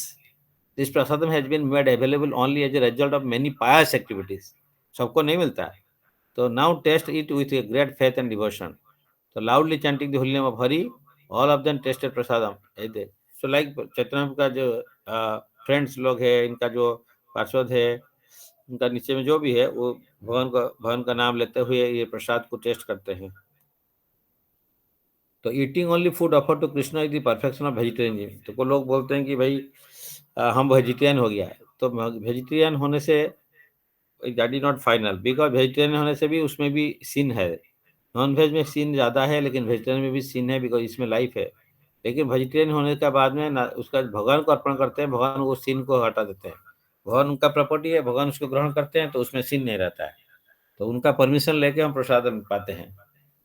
This prasadam has been made available only as a result of many pious activities. सबको नहीं मिलता है। So now taste it with a great faith and devotion. So loudly chanting the holy name of Hari, all of them tasted prasadam. So like चैतन्य का जो friends लोग है, इनका जो पार्षद है, उनका नीचे में जो भी है, वो भगवान का नाम लेते हुए ये प्रसाद को टेस्ट करते हैं। So eating only food offer to Krishna is the perfection of vegetarian. तो को लोग बोलते हैं कि भाई हम वेजिटेरियन हो गया है। तो वेजिटेरियन होने say that is not final, because vegetarian होने से भी उसमें भी सीन है। नॉन वेज में सीन ज़्यादा है, लेकिन वेजिटेरियन में भी सीन है, बिकॉज इसमें लाइफ है। लेकिन वेजिटेरियन होने के बाद में ना उसका भगवान को अर्पण करते हैं, भगवान वो सीन को हटा देते हैं। भगवान उनका प्रॉपर्टी है, भगवान उसको ग्रहण करते हैं, तो उसमें सीन नहीं रहता है। तो उनका परमिशन लेके हम प्रसादम पाते हैं।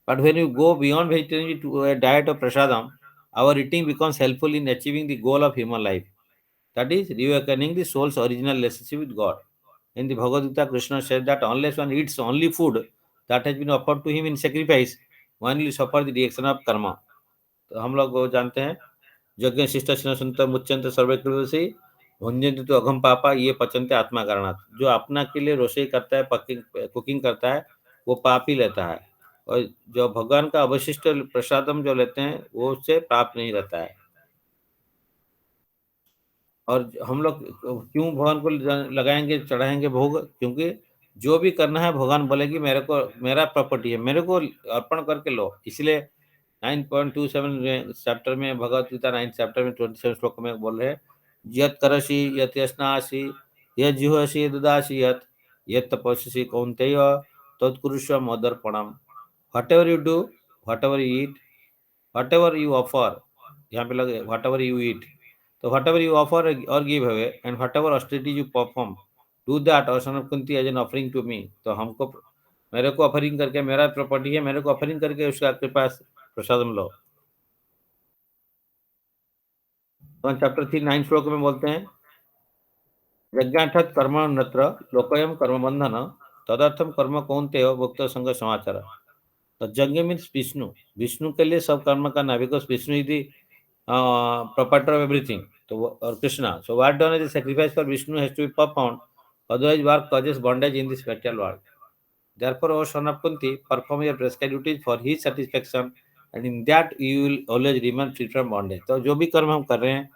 But when you go beyond vegetarian to a diet of prasadam, our eating becomes helpful in achieving the goal of human life. That is, reawakening the soul's original relationship with God. In the Bhagavad Gita, Krishna says that unless one eats only food that has been offered to him in sacrifice, one will suffer the reaction of karma. तो हम लोग वो जानते हैं, यज्ञ शिष्ट सुनते मुच्यंत सर्वे कृषि भुंजंत तो अघम पापा ये पचनते आत्मा कारणात। जो अपना के लिए रसोई करता है, कुकिंग करता है, वो पाप ही लेता है। और जो भगवान का अवशिष्ट प्रसादम जो लेते हैं, वो उससे पाप नहीं रहता है। और हम लोग क्यों भगवान को लगाएंगे, चढ़ाएंगे भोग? क्योंकि जो भी करना है भगवान बोलेगी मेरे को, मेरा प्रॉपर्टी है, मेरे को अर्पण करके लो। इसलिए 9.27 चैप्टर में, भगवत गीता 9 चैप्टर में 27 श्लोक में बोल रहे हैं, यत करसी यत यस्नासी यत जिह्वसि ददासी यत तपस्यसि कौन्तेय तत्कुरुष्व मदर्पणम। Whatever you do, whatever you eat, whatever you offer, यहाँ पे लगे वट एवर यू ईट, तो whatever you offer or give away and whatever austerity you perform, do that O son of Kunti as an offering to me. तो हमको, मेरे को offering करके, मेरा प्रॉपर्टी है, मेरे को ऑफरिंग करके उसका आपके पास प्रसादम लो। तो चैप्टर 3 9 श्लोक में बोलते हैं, यज्ञार्थात कर्म नत्र लोकयम कर्म बंधन तदर्थम कर्म कौन्तेय भुक्त संग समाचार। तो यज्ञ मीन्स विष्णु, विष्णु के लिए सब कर्म करना, बिकॉज विष्णु यदि proprietor of everything. So, or Krishna. So, what done is a sacrifice for Vishnu has to be performed. Otherwise, work causes bondage in this material world. Therefore, O son of Kunti, perform your prescribed duties for his satisfaction, and in that you will always remain free from bondage. तो जो भी कर्म हम कर रहे हैं,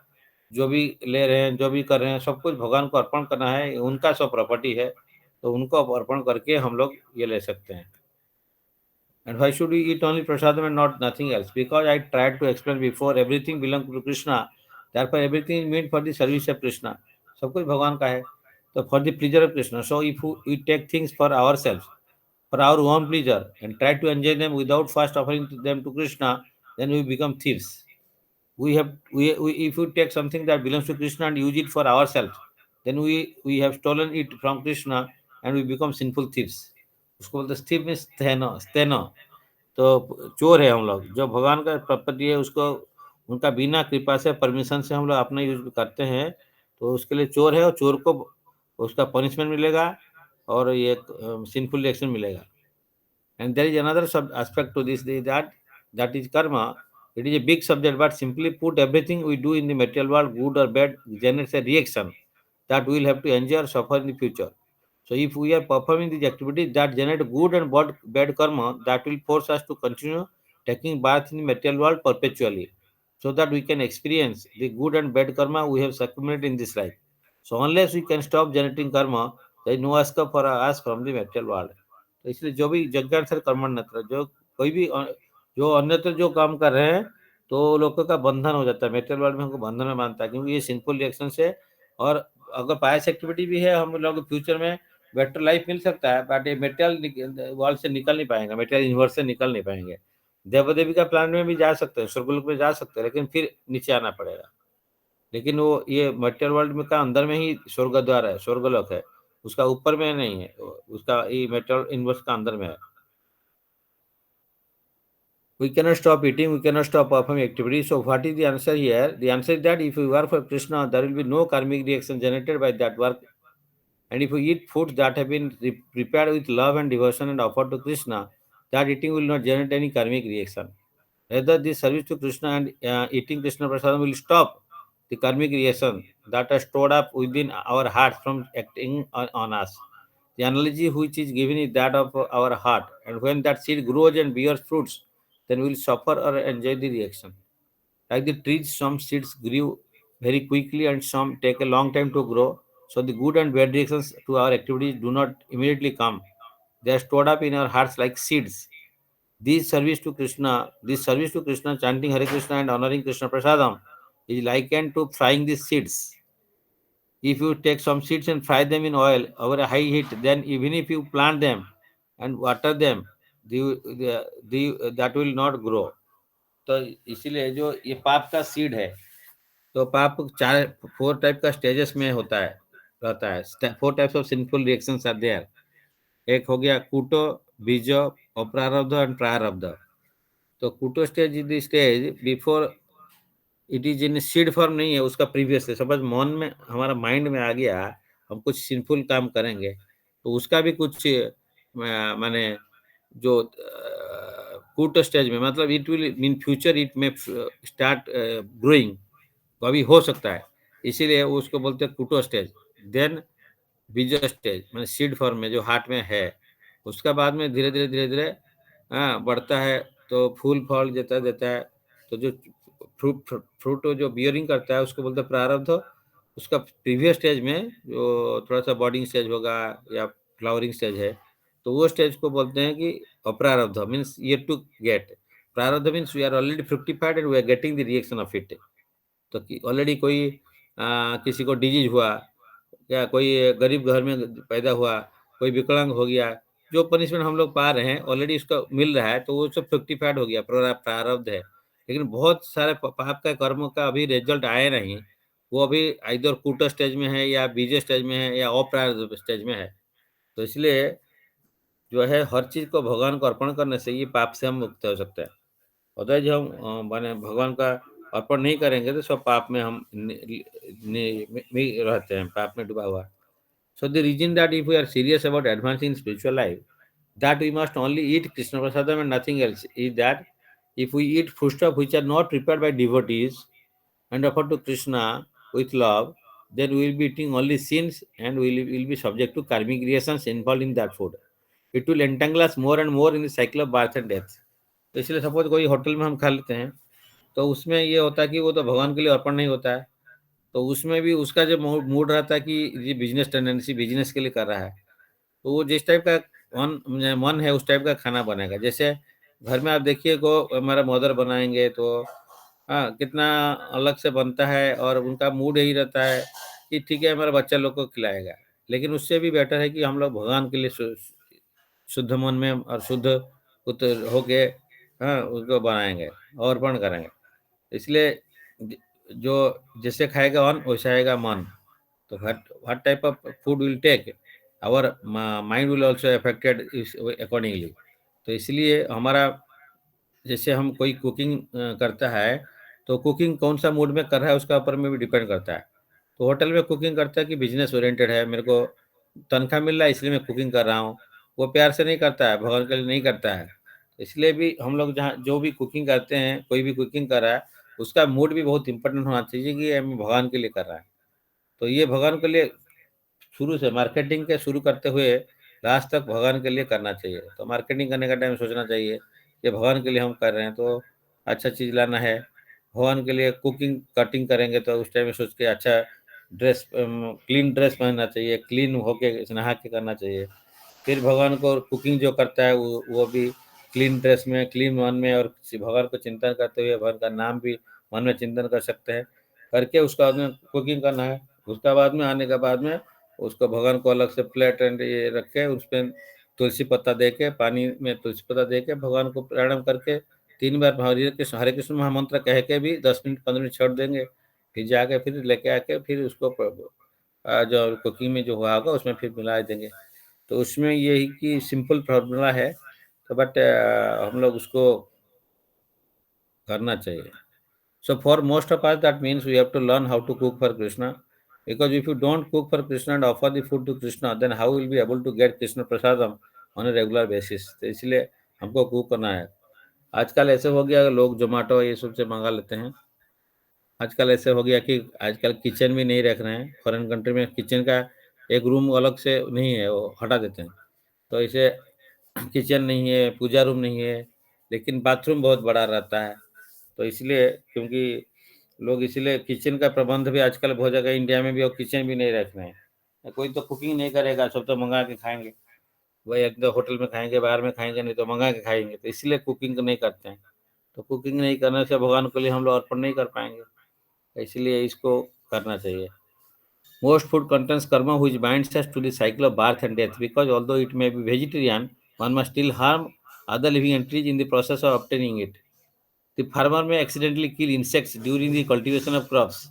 जो भी ले रहे हैं, जो भी कर रहे हैं, सब कुछ भगवान को अर्पण करना है। उनका सब प्रॉपर्टी है, तो उनको अर्पण करके हम लोग ये ले सकते हैं। And why should we eat only prasadam and not nothing else? Because I tried to explain before, everything belongs to Krishna. Therefore, everything is meant for the service of Krishna. सब कुछ भगवान का है, तो for the pleasure of Krishna. So if we take things for ourselves, for our own pleasure, and try to enjoy them without first offering them to Krishna, then we become thieves. We if we take something that belongs to Krishna and use it for ourselves, then we have stolen it from Krishna and we become sinful thieves. उसको बोलते thief means स्थेनो, तो चोर है हम लोग। जो भगवान का प्रॉपर्टी है, उसको उनका बिना कृपा से, परमिशन से हम लोग अपना यूज करते हैं, तो उसके लिए चोर है, और चोर को उसका पनिशमेंट मिलेगा और ये सिंफुल रिएक्शन मिलेगा। And there is another sub aspect to this, that is karma. It is a big subject, but simply put, everything we do in the material world, good or bad, generates a reaction that we will have to enjoy or suffer in the future. So if we are performing these activities that generate good and bad karma, that will force us to continue taking birth in the material world perpetually. so that we can experience the good and bad karma we have accumulated in this life. So unless we can stop generating karma, there is no ask for us from the material world. तो इसलिए जो भी यज्ञार्थर कर्मण्यत्र, जो कोई भी जो अन्यत्र जो काम कर रहे हैं, तो लोगों का बंधन हो जाता है, मेटेरियल वर्ल्ड में हमको बंधन में मानता है, क्योंकि ये सिंपल रिएक्शन से। और अगर पायस एक्टिविटी भी है, हम लोग फ्यूचर में बेटर लाइफ मिल सकता है, बट ये मेटेरियल वर्ल्ड से निकल नहीं पाएंगे, मेटेरियल यूनिवर्स से निकल नहीं पाएंगे। देव देविका प्लान में भी जा सकते हैं, स्वर्गलोक में जा सकते हैं, लेकिन फिर नीचे आना पड़ेगा। लेकिन वो ये मटेरियल वर्ल्ड में का अंदर में ही स्वर्ग द्वार है, स्वर्गलोक है, उसका ऊपर में नहीं है, उसका ये मेटेरियल यूनिवर्स का अंदर में है। We cannot stop eating, we cannot stop performing activities. So what is the answer here? The answer is that if you work for Krishna, there will be no karmic reaction generated by that work. And if you eat foods that have been prepared with love and devotion and offered to Krishna, that eating will not generate any karmic reaction. Rather, this service to Krishna and eating Krishna Prasadam will stop the karmic reaction that are stored up within our hearts from acting on us. The analogy which is given is that of our heart, and when that seed grows and bears fruits, then we will suffer or enjoy the reaction. Like the trees, some seeds grew very quickly and some take a long time to grow. So the good and bad reactions to our activities do not immediately come. They are stored up in our hearts like seeds. This service to Krishna, chanting Hare Krishna and honoring Krishna Prasadam, is likened to frying these seeds. If you take some seeds and fry them in oil over a high heat, then even if you plant them and water them, that will not grow. तो इसीलिए जो ये पाप का seed है, तो पाप 4 type का स्टेजेस में होता है, रहता है। 4 types of sinful reactions are there. एक हो गया कूटो, बीजो, अप्रारब्ध एंड प्रारब्ध। तो कूटो stage is the stage before it is in seed form, नहीं है, उसका प्रीवियस है। सपोज मन में, हमारा माइंड में आ गया हम कुछ सिंफुल काम करेंगे, तो उसका भी कुछ माने जो कूट स्टेज में, मतलब it will in future it में स्टार्ट ग्रोइंग, अभी हो सकता है, इसीलिए उसको बोलते हैं कूटो स्टेज। देन बीज स्टेज मैंने सीड फॉर्म में जो हार्ट में है, उसका बाद में धीरे धीरे धीरे धीरे बढ़ता है, तो फूल फल देता है। तो जो फ्रूट जो बियरिंग करता है उसको बोलते हैं प्रारब्ध। उसका प्रीवियस स्टेज में जो थोड़ा सा बॉडिंग स्टेज होगा या फ्लावरिंग स्टेज है, तो वो स्टेज को बोलते हैं कि अप्रारब्ध, मीन्स येट टू गेट। प्रारब्ध means we are already fructified and we are getting the reaction of it. तो ऑलरेडी कोई किसी को डिजीज हुआ, या कोई गरीब घर में पैदा हुआ, कोई विकलांग हो गया, जो पनिशमेंट हम लोग पा रहे हैं ऑलरेडी उसका मिल रहा है, तो वो सब फ्रुक्टिफाइड हो गया, प्रारब्ध है। लेकिन बहुत सारे पाप का कर्म का अभी रिजल्ट आए नहीं, वो अभी इधर कूट स्टेज में है या बीज स्टेज में है या अप्रारब्ध स्टेज में है। तो इसलिए जो है हर चीज को भगवान को अर्पण करने से ये पाप से हम मुक्त हो सकते हैं। अदरवाइज हम माने भगवान का अर्पण नहीं करेंगे तो सब पाप में हम रहते हैं, पाप में डूबा हुआ। So the reason that if we are serious about advancing in spiritual life, that we must only eat Krishna Prasadam and nothing else, is that if we eat foodstuff which are not prepared by devotees and offered to Krishna with love, then we will be eating only sins and we will be subject to karmic reactions involved in that food. It will entangle us more and more in the cycle of birth and death. तो इसलिए suppose कोई hotel में हम खा लेते हैं, तो उसमें ये होता है कि वो तो भगवान के लिए अर्पण नहीं होता है, तो उसमें भी उसका जो मूड रहता है कि ये बिजनेस टेंडेंसी, बिजनेस के लिए कर रहा है, तो वो जिस टाइप का मन है उस टाइप का खाना बनेगा। जैसे घर में आप देखिए को हमारा मदर बनाएंगे तो कितना अलग से बनता है, और उनका मूड यही रहता है कि ठीक है हमारा बच्चा लोग को खिलाएगा। लेकिन उससे भी बेटर है कि हम लोग भगवान के लिए शुद्ध मन में और शुद्ध होके उसको बनाएंगे और अर्पण करेंगे। इसलिए जो जैसे खाएगा अन्न वैसा आएगा मन। तो what type of food will take, our mind will also affected accordingly। तो इसलिए हमारा, जैसे हम कोई कुकिंग करता है, तो कुकिंग कौन सा मूड में कर रहा है उसका ऊपर में भी डिपेंड करता है। तो होटल में कुकिंग करता है कि बिजनेस ओरिएंटेड है, मेरे को तनख्वाह मिल रहा है इसलिए मैं कुकिंग कर रहा हूँ, वो प्यार से नहीं करता है, भगवान के लिए नहीं करता है। इसलिए भी हम लोग जहाँ जो भी कुकिंग करते हैं, कोई भी कुकिंग कर रहा है, उसका मूड भी बहुत इंपॉर्टेंट होना चाहिए कि हम भगवान के लिए कर रहा है। तो ये भगवान के लिए शुरू से मार्केटिंग के शुरू करते हुए लास्ट तक भगवान के लिए करना चाहिए। तो मार्केटिंग करने का टाइम सोचना चाहिए कि भगवान के लिए हम कर रहे हैं, तो अच्छा चीज़ लाना है, भगवान के लिए कुकिंग कटिंग करेंगे तो उस टाइम में सोच के अच्छा ड्रेस, क्लीन ड्रेस पहनना चाहिए, क्लीन होके नहा के करना चाहिए। फिर भगवान को कुकिंग जो करता है वो भी क्लीन ड्रेस में, क्लीन मन में, और भगवान को चिंतन करते हुए भगवान का नाम भी मन में चिंतन कर सकते हैं। करके उसका बाद में कुकिंग करना है। उसका बाद में आने के बाद में उसको भगवान को अलग से प्लेट एंड ये रख के उस पर तुलसी पत्ता दे के, पानी में तुलसी पत्ता दे के भगवान को प्रणाम करके 3 बार हरे कृष्ण महामंत्र कह के भी 10 मिनट 15 मिनट छोड़ देंगे। फिर जाके फिर लेके आके फिर उसको जो कुकिंग में जो हुआ होगा उसमें फिर मिला देंगे। तो उसमें यही कि सिंपल फॉर्मूला है, तो बट हम लोग उसको करना चाहिए। So for most of us, that means we have to learn how to cook for Krishna. Because if you don't cook for Krishna and offer the food to Krishna, then how will be able to get Krishna prasadam on a regular basis? तो इसलिए हमको cook करना है। आजकल ऐसे हो गया लोग जोमेटो ये सब से मंगा लेते हैं। आजकल ऐसे हो गया कि आजकल किचन भी नहीं रख रहे हैं। फॉरेन कंट्री में किचन का एक रूम अलग से नहीं है, वो हटा देते हैं। तो इसे किचन नहीं है, पूजा रूम नहीं है, लेकिन बाथरूम बहुत बड़ा रहता है। तो इसलिए क्योंकि लोग इसीलिए किचन का प्रबंध भी आजकल बहुत जगह इंडिया में भी और किचन भी नहीं रख रहे हैं। कोई तो कुकिंग नहीं करेगा, सब तो मंगा के खाएंगे। वही एकदम होटल में खाएंगे, बाहर में खाएंगे, नहीं तो मंगा के खाएंगे। तो इसलिए कुकिंग नहीं करते हैं। तो कुकिंग नहीं करने से भगवान के लिए हम लोग अर्पण नहीं कर पाएंगे। इसलिए इसको करना चाहिए। Most food contains karma which binds us to the cycle of birth and death, because although it may be vegetarian, one must still harm other living entities in the process of obtaining it. The farmer may accidentally kill insects during the cultivation of crops,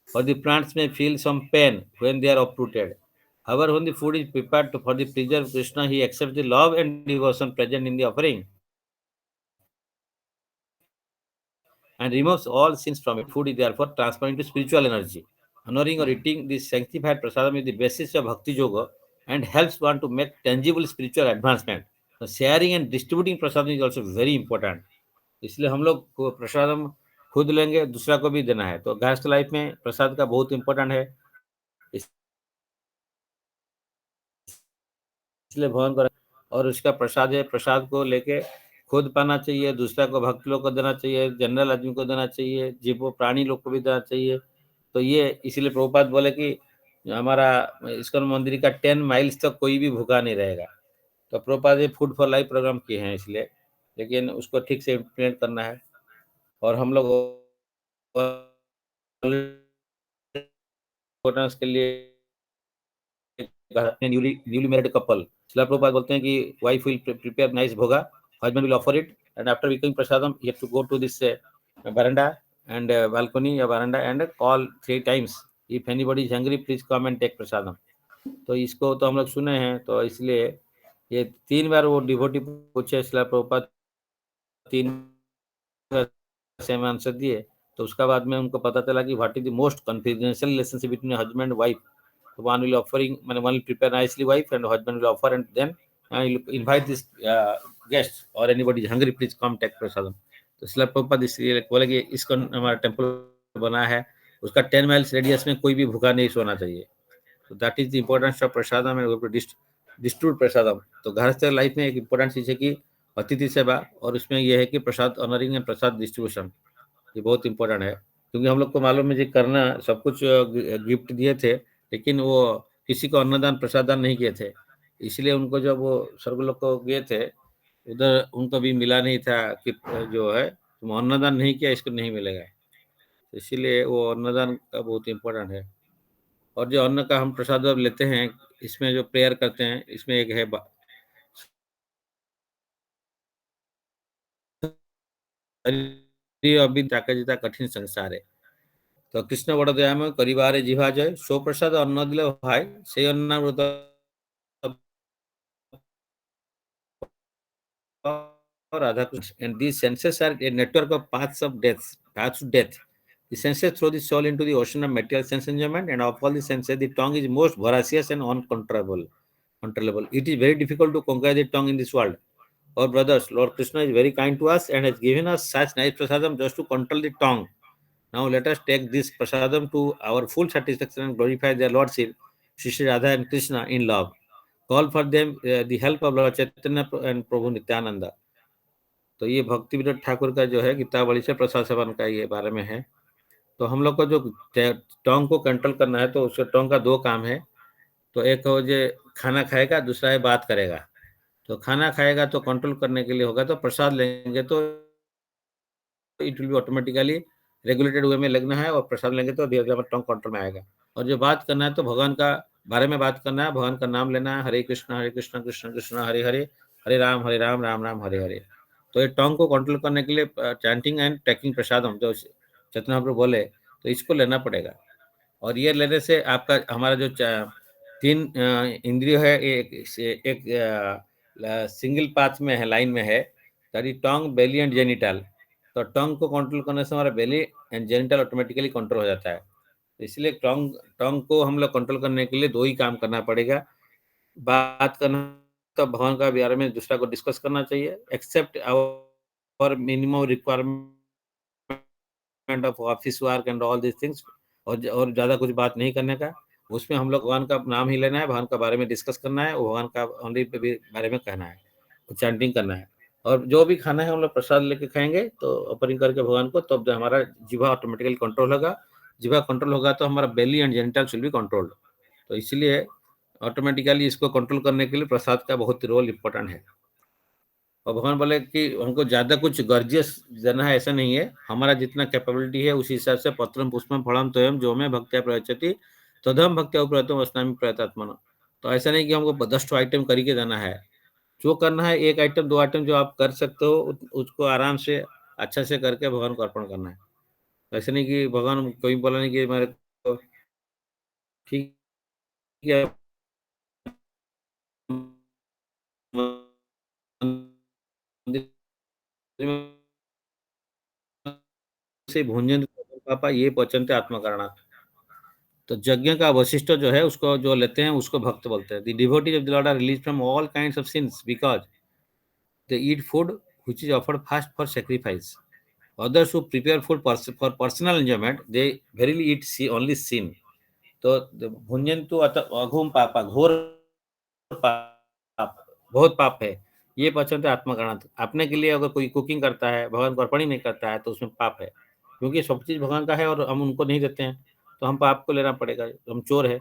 or the plants may feel some pain when they are uprooted. However, when the food is prepared for the pleasure of Krishna, he accepts the love and devotion present in the offering and removes all sins from it. Food is therefore transformed into spiritual energy. Honoring or eating this sanctified prasadam is the basis of bhakti yoga and helps one to make tangible spiritual advancement. So sharing and distributing prasadam is also very important. इसलिए हम लोग को प्रसादम खुद लेंगे, दूसरा को भी देना है। तो गृहस्थ लाइफ में प्रसाद का बहुत इंपॉर्टेंट है। इसलिए भगवान को और उसका प्रसाद है, प्रसाद को लेके खुद पाना चाहिए, दूसरा को भक्त लोग को देना चाहिए, जनरल आदमी को देना चाहिए, जीव प्राणी लोग को भी देना चाहिए। तो ये इसलिए प्रभुपाद बोले कि हमारा इस्कॉन मंदिर का 10 माइल्स तक कोई भी भूखा नहीं रहेगा। तो प्रभुपाद ये फूड फॉर लाइफ प्रोग्राम किए हैं इसलिए, लेकिन उसको ठीक से इम्प्लीमेंट करना है। और हम लोग इम्पोर्टेंस के लिए न्यूली मैरिड कपल, शिला प्रभुपाद बोलते हैं कि wife will prepare nice bhoga, husband will offer it, and after becoming prasadam he have to go to this veranda and balcony या veranda and call 3 times, if anybody is hungry please come and take prasadam. तो इसको तो हम लोग सुने हैं। तो इसलिए ये 3 बार वो डिवोटी पूछे शिला प्रभुपाद, 3 बार सेम आंसर दिए। तो उसका बाद में उनको पता चला कि what is the most confidential relationship between husband and wife. One will offering, one will prepare nicely wife and husband will offer, and then will invite this guest or anybody is hungry, please come take prasadam. तो शिला प्रभुपाद इसलिए बोले कि इसको हमारा temple बना है, उसका 10 miles radius में कोई भी भूखा नहीं सोना चाहिए। तो that is the importance of prasadam and distribute prasadam. तो गृहस्थ लाइफ में एक इम्पोर्टेंट चीज है कि अतिथि सेवा, और उसमें यह है कि प्रसाद ऑनरिंग एंड प्रसाद डिस्ट्रीब्यूशन, ये बहुत इंपॉर्टेंट है। क्योंकि हम लोग को मालूम है जी करना सब कुछ गिफ्ट दिए थे, लेकिन वो किसी को अन्नदान प्रसाददान नहीं किए थे। इसलिए उनको जब वो स्वर्गलोक को गए थे, उधर उनको भी मिला नहीं था कि जो है तुम अन्नदान नहीं किया इसको नहीं मिलेगा। इसीलिए वो अन्नदान का बहुत इम्पोर्टेंट है। और जो अन्न का हम प्रसाद अब लेते हैं, इसमें जो प्रेयर करते हैं, इसमें एक है अभी ताका जीता कठिन संसार है। तो कृष्ण बड़ दयामय करिबारे जिहा जय, सो प्रसाद अन्न दिले भाई से अन्नामृत Radha Krishna. And these senses are a network of paths to death. The senses throw the soul into the ocean of material sense enjoyment, and of all the senses, the tongue is most voracious and uncontrollable. Controllable. It is very difficult to conquer the tongue in this world. Our brothers, Lord Krishna is very kind to us and has given us such nice prasadam just to control the tongue. Now let us take this prasadam to our full satisfaction and glorify their Lordship, Shri Radha and Krishna in love. Call for them the help of Lord Chaitanya and Prabhu Nityananda. तो ये भक्ति विनोद ठाकुर का जो है गीतावली से प्रसाद seven का ये बारे में है। तो हम लोग को जो टोंग को कंट्रोल करना है, तो उसके टोंग का 2 काम है। तो एक हो जे खाना खाएगा, दूसरा है बात करेगा। तो खाना खाएगा तो कंट्रोल करने के लिए होगा, तो प्रसाद लेंगे तो it will be automatically regulated way में लगना है, और प्रसाद लेंगे तो धीरे-धीरे टोंग कंट्रोल में आएगा। और जो बात करना है तो भगवान का बारे में बात करना है, भगवान का नाम लेना है, हरे कृष्ण, कृष्ण कृष्ण, हरे हरे, हरे राम, राम राम, हरे हरे। तो ये टोंग को कंट्रोल करने के लिए चैंटिंग एंड टेकिंग प्रसादम, जो चैतन्य महाप्रभु बोले, तो इसको लेना पड़ेगा। और ये लेने से आपका हमारा जो 3 इंद्रिय है, एक सिंगल पाथ में है, लाइन में है, that is tongue, belly and genital. तो टंग को कंट्रोल करने से हमारा belly and genital automatically control हो जाता है। तो इसलिए टंग टंग को हम लोग कंट्रोल करने के लिए 2 ही काम करना पड़ेगा। बात करना, तो भगवान का बारे में दूसरा को डिस्कस करना चाहिए, except our minimum requirement of office work and all these things, और ज़्यादा कुछ बात नहीं करने का। उसमें हम लोग भगवान का नाम ही लेना है, भगवान के बारे में डिस्कस करना है, भगवान का ओनली पे भी बारे में कहना है, चैंटिंग करना है। और जो भी खाना है हम लोग प्रसाद लेके खाएंगे, तो ऑफरिंग करके भगवान को, तब जो हमारा जीवा ऑटोमेटिकली कंट्रोल होगा। जीवा कंट्रोल होगा तो हमारा belly and genital will be controlled. तो इसलिए ऑटोमेटिकली इसको कंट्रोल करने के लिए प्रसाद का बहुत रोल इम्पोर्टेंट है। और भगवान बोले कि हमको ज़्यादा कुछ गर्जियस देना है, ऐसा नहीं है। हमारा जितना कैपेबिलिटी है उस हिसाब से पत्रम पुष्पम फलम तोयम जो में भक्त्या प्रयच्छति तदहम भक्त्या प्रयतम अस्नामि प्रयतात्मना। तो ऐसा नहीं कि हमको 10 आइटम करके देना है। जो करना है, 1 आइटम 2 आइटम जो आप कर सकते हो, उसको आराम से अच्छा से करके भगवान को अर्पण करना है। ऐसा नहीं कि भगवान कोई बोला नहीं कि मेरे को ठीक है से भोजन पापा ये पचनते आत्मकारणात्। तो यज्ञ का अवशिष्ट जो है, उसको जो लेते हैं उसको भक्त बोलते हैं। The devotees of the lord are released from all kinds of sins because they eat food which is offered fast for sacrifice. Others who prepare food for personal enjoyment, they verily eat only sin. तो भुंजन तो अघोम पापा, घोर पाप, बहुत पाप है। ये पचनते आत्मकारणात्। अपने के लिए अगर कोई कुकिंग करता है, भगवान को अर्पण ही नहीं करता है, तो उसमें पाप है। क्योंकि सब चीज़ भगवान का है और हम उनको नहीं देते हैं, तो हम पाप को लेना पड़ेगा, हम चोर है।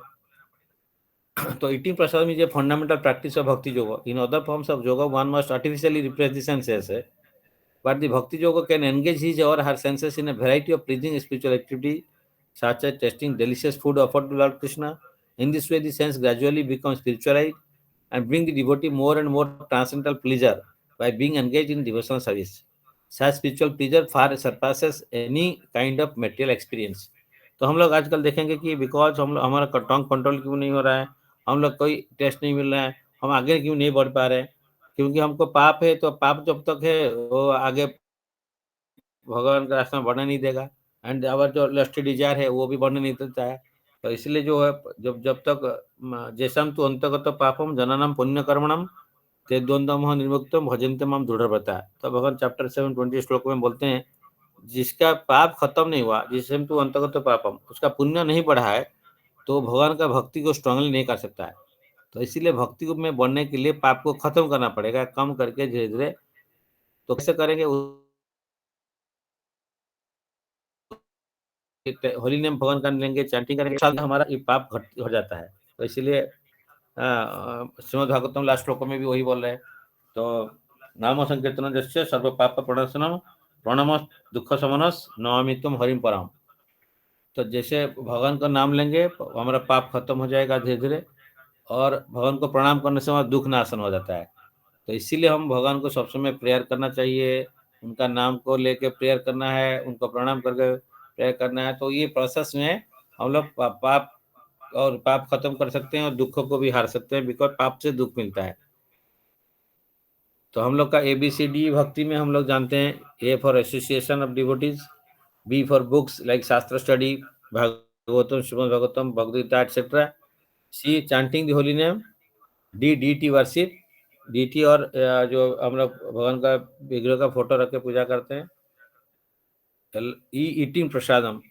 तो eating Prasad is a fundamental practice of bhakti yoga. In other forms of yoga, one must artificially repress the senses, but the bhakti yoga can engage his or her senses in a variety of pleasing spiritual activity, such as tasting delicious food offered to Lord Krishna. In this way, the sense gradually becomes spiritualized and bring the devotee more and more transcendental pleasure by being engaged in devotional service. Such spiritual pleasure far surpasses any kind of material experience. तो हम लोग आजकल देखेंगे कि because हम लोग हमारा टंग control क्यों नहीं हो रहा है, हम लोग कोई टेस्ट नहीं मिल रहा है, हम आगे क्यों नहीं बढ़ पा रहे हैं, क्योंकि हमको पाप है। तो पाप जब तक है वो आगे भगवान का रास्ता में बढ़ने नहीं देगा, एंड अवर जो लस्ट डिजायर है वो भी बढ़ने नहीं देता है। तो इसलिए जो है, जब जब तक जैसम तू अंतगत पापम जननम पुण्य कर्मणम ते द्वंद्व निर्मुक्तम भजनते मम दृढ़ व्रता। तो भगवान चैप्टर 7 श्लोक में बोलते हैं, जिसका पाप खत्म नहीं हुआ, जिसम तू अंतगत पापम, उसका पुण्य नहीं बढ़ा है, तो भगवान का भक्ति को स्ट्रांगली नहीं कर सकता है। तो इसीलिए भक्ति में बढ़ने के लिए पाप को खत्म करना पड़ेगा, कम करके धीरे धीरे। तो कैसे करेंगे, होली नेम भगवान का लेंगे, चैंटिंग करेंगे, साथ में हमारा ये पाप घट हो जाता है। तो इसीलिए श्रीमद् भागवतम लास्ट श्लोक में भी वही बोल रहे हैं। तो नाम संकीर्तन जस्य सर्व पाप प्रणशनम प्रणम दुख शमनस नमामि तुम हरिम परम। तो जैसे भगवान का नाम लेंगे, हमारा पाप खत्म हो जाएगा धीरे धीरे, और भगवान को प्रणाम करने से हमारा दुख नाशन हो जाता है। तो इसीलिए हम भगवान को सब समय प्रेयर करना चाहिए, उनका नाम को लेके प्रेयर करना है, उनको प्रणाम करके प्रेयर करना है। तो ये प्रोसेस में हम लोग पाप खत्म कर सकते हैं और दुखों को भी हार सकते हैं, बिकॉज पाप से दुख मिलता है। तो हम लोग का ABCD भक्ति में हम लोग जानते हैं, A for association of devotees, B for books like shastra study, Bhagavatam, Srimad Bhagavatam, Bhagavad Gita etcetera, C chanting the holy name, D DT worship, DT और जो हम लोग भगवान का विग्रह का फोटो रख के पूजा करते हैं, E ईटिंग प्रसादम,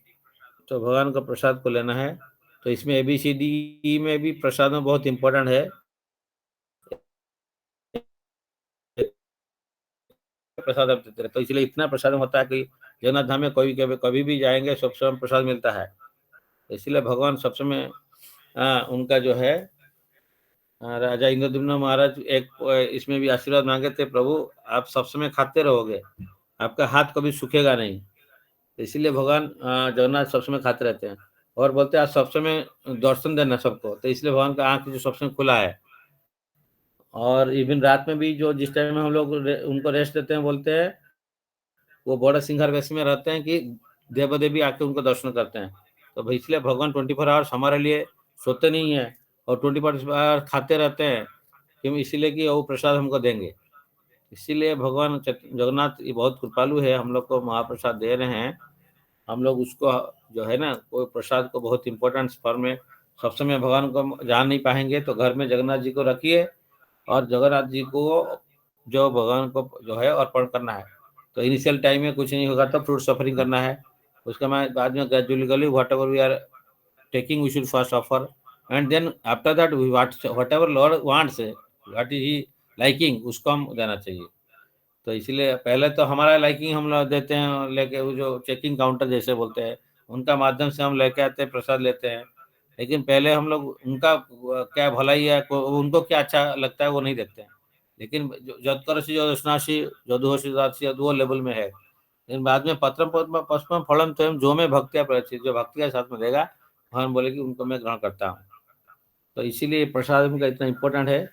तो भगवान का प्रसाद को लेना है। तो इसमें ABCD में भी प्रसाद में बहुत इंपॉर्टेंट है। प्रसाद हम देते रहे। तो इसलिए इतना प्रसाद होता है कि जगन्नाथ धाम में कोई कभी भी जाएंगे सब समय प्रसाद मिलता है। इसलिए भगवान सब समय उनका जो है राजा इंद्रद्युम्न महाराज एक इसमें भी आशीर्वाद मांगे थे, प्रभु आप सब समय खाते रहोगे, आपका हाथ कभी सूखेगा नहीं। इसीलिए भगवान जगन्नाथ सब समय खाते रहते हैं और बोलते हैं आज सब समय दर्शन देना सबको। तो इसलिए भगवान का आंख जो सब समय खुला है। और इवन रात में भी जो जिस टाइम में हम लोग उनको रेस्ट देते हैं, बोलते हैं वो बड़ा सिंहार वेश में रहते हैं कि देव देवी आके उनको दर्शन करते हैं। तो इसलिए भगवान 24 आवर्स हमारे लिए सोते नहीं है और 24 आवर्स खाते रहते हैं, क्यों? इसीलिए कि वो प्रसाद हमको देंगे। इसीलिए भगवान जगन्नाथ ये बहुत कृपालु है, हम लोग को महाप्रसाद दे रहे हैं। हम लोग उसको जो है ना, कोई प्रसाद को बहुत इम्पोर्टेंस फॉर्म में सब समय भगवान को जान नहीं पाएंगे तो घर में जगन्नाथ जी को रखिए और जगन्नाथ जी को जो भगवान को जो है अर्पण करना है। तो इनिशियल टाइम में कुछ नहीं होगा तो फ्रूट सफरिंग करना है, उसके बाद में gradually whatever we are taking we should first offer and then after that whatever lord wants what is he liking उसको हम देना चाहिए। तो इसीलिए पहले तो हमारा लाइकिंग हम लोग देते हैं लेके, वो जो चेकिंग काउंटर जैसे बोलते हैं उनका माध्यम से हम लेके आते हैं, प्रसाद लेते हैं। लेकिन पहले हम लोग उनका क्या भलाई है, उनको क्या अच्छा लगता है वो नहीं देखते हैं। लेकिन जत्करसि ज्योत्स्नासि यदुहोषि दासी वो लेवल में है। लेकिन बाद में पत्रम पुष्पम फलम स्वयं जो में भक्तिया प्रचित, जो भक्ति के साथ में देगा भगवान बोले कि उनको मैं ग्रहण करता हूँ। तो इसीलिए प्रसाद उनका इतना इम्पोर्टेंट है।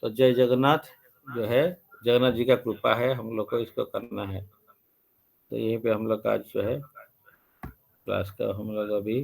तो जय जगन्नाथ जो है, जगन्नाथ जी का कृपा है, हम लोग को इसको करना है। तो यहीं पे हम लोग का आज जो है क्लास का हम लोग अभी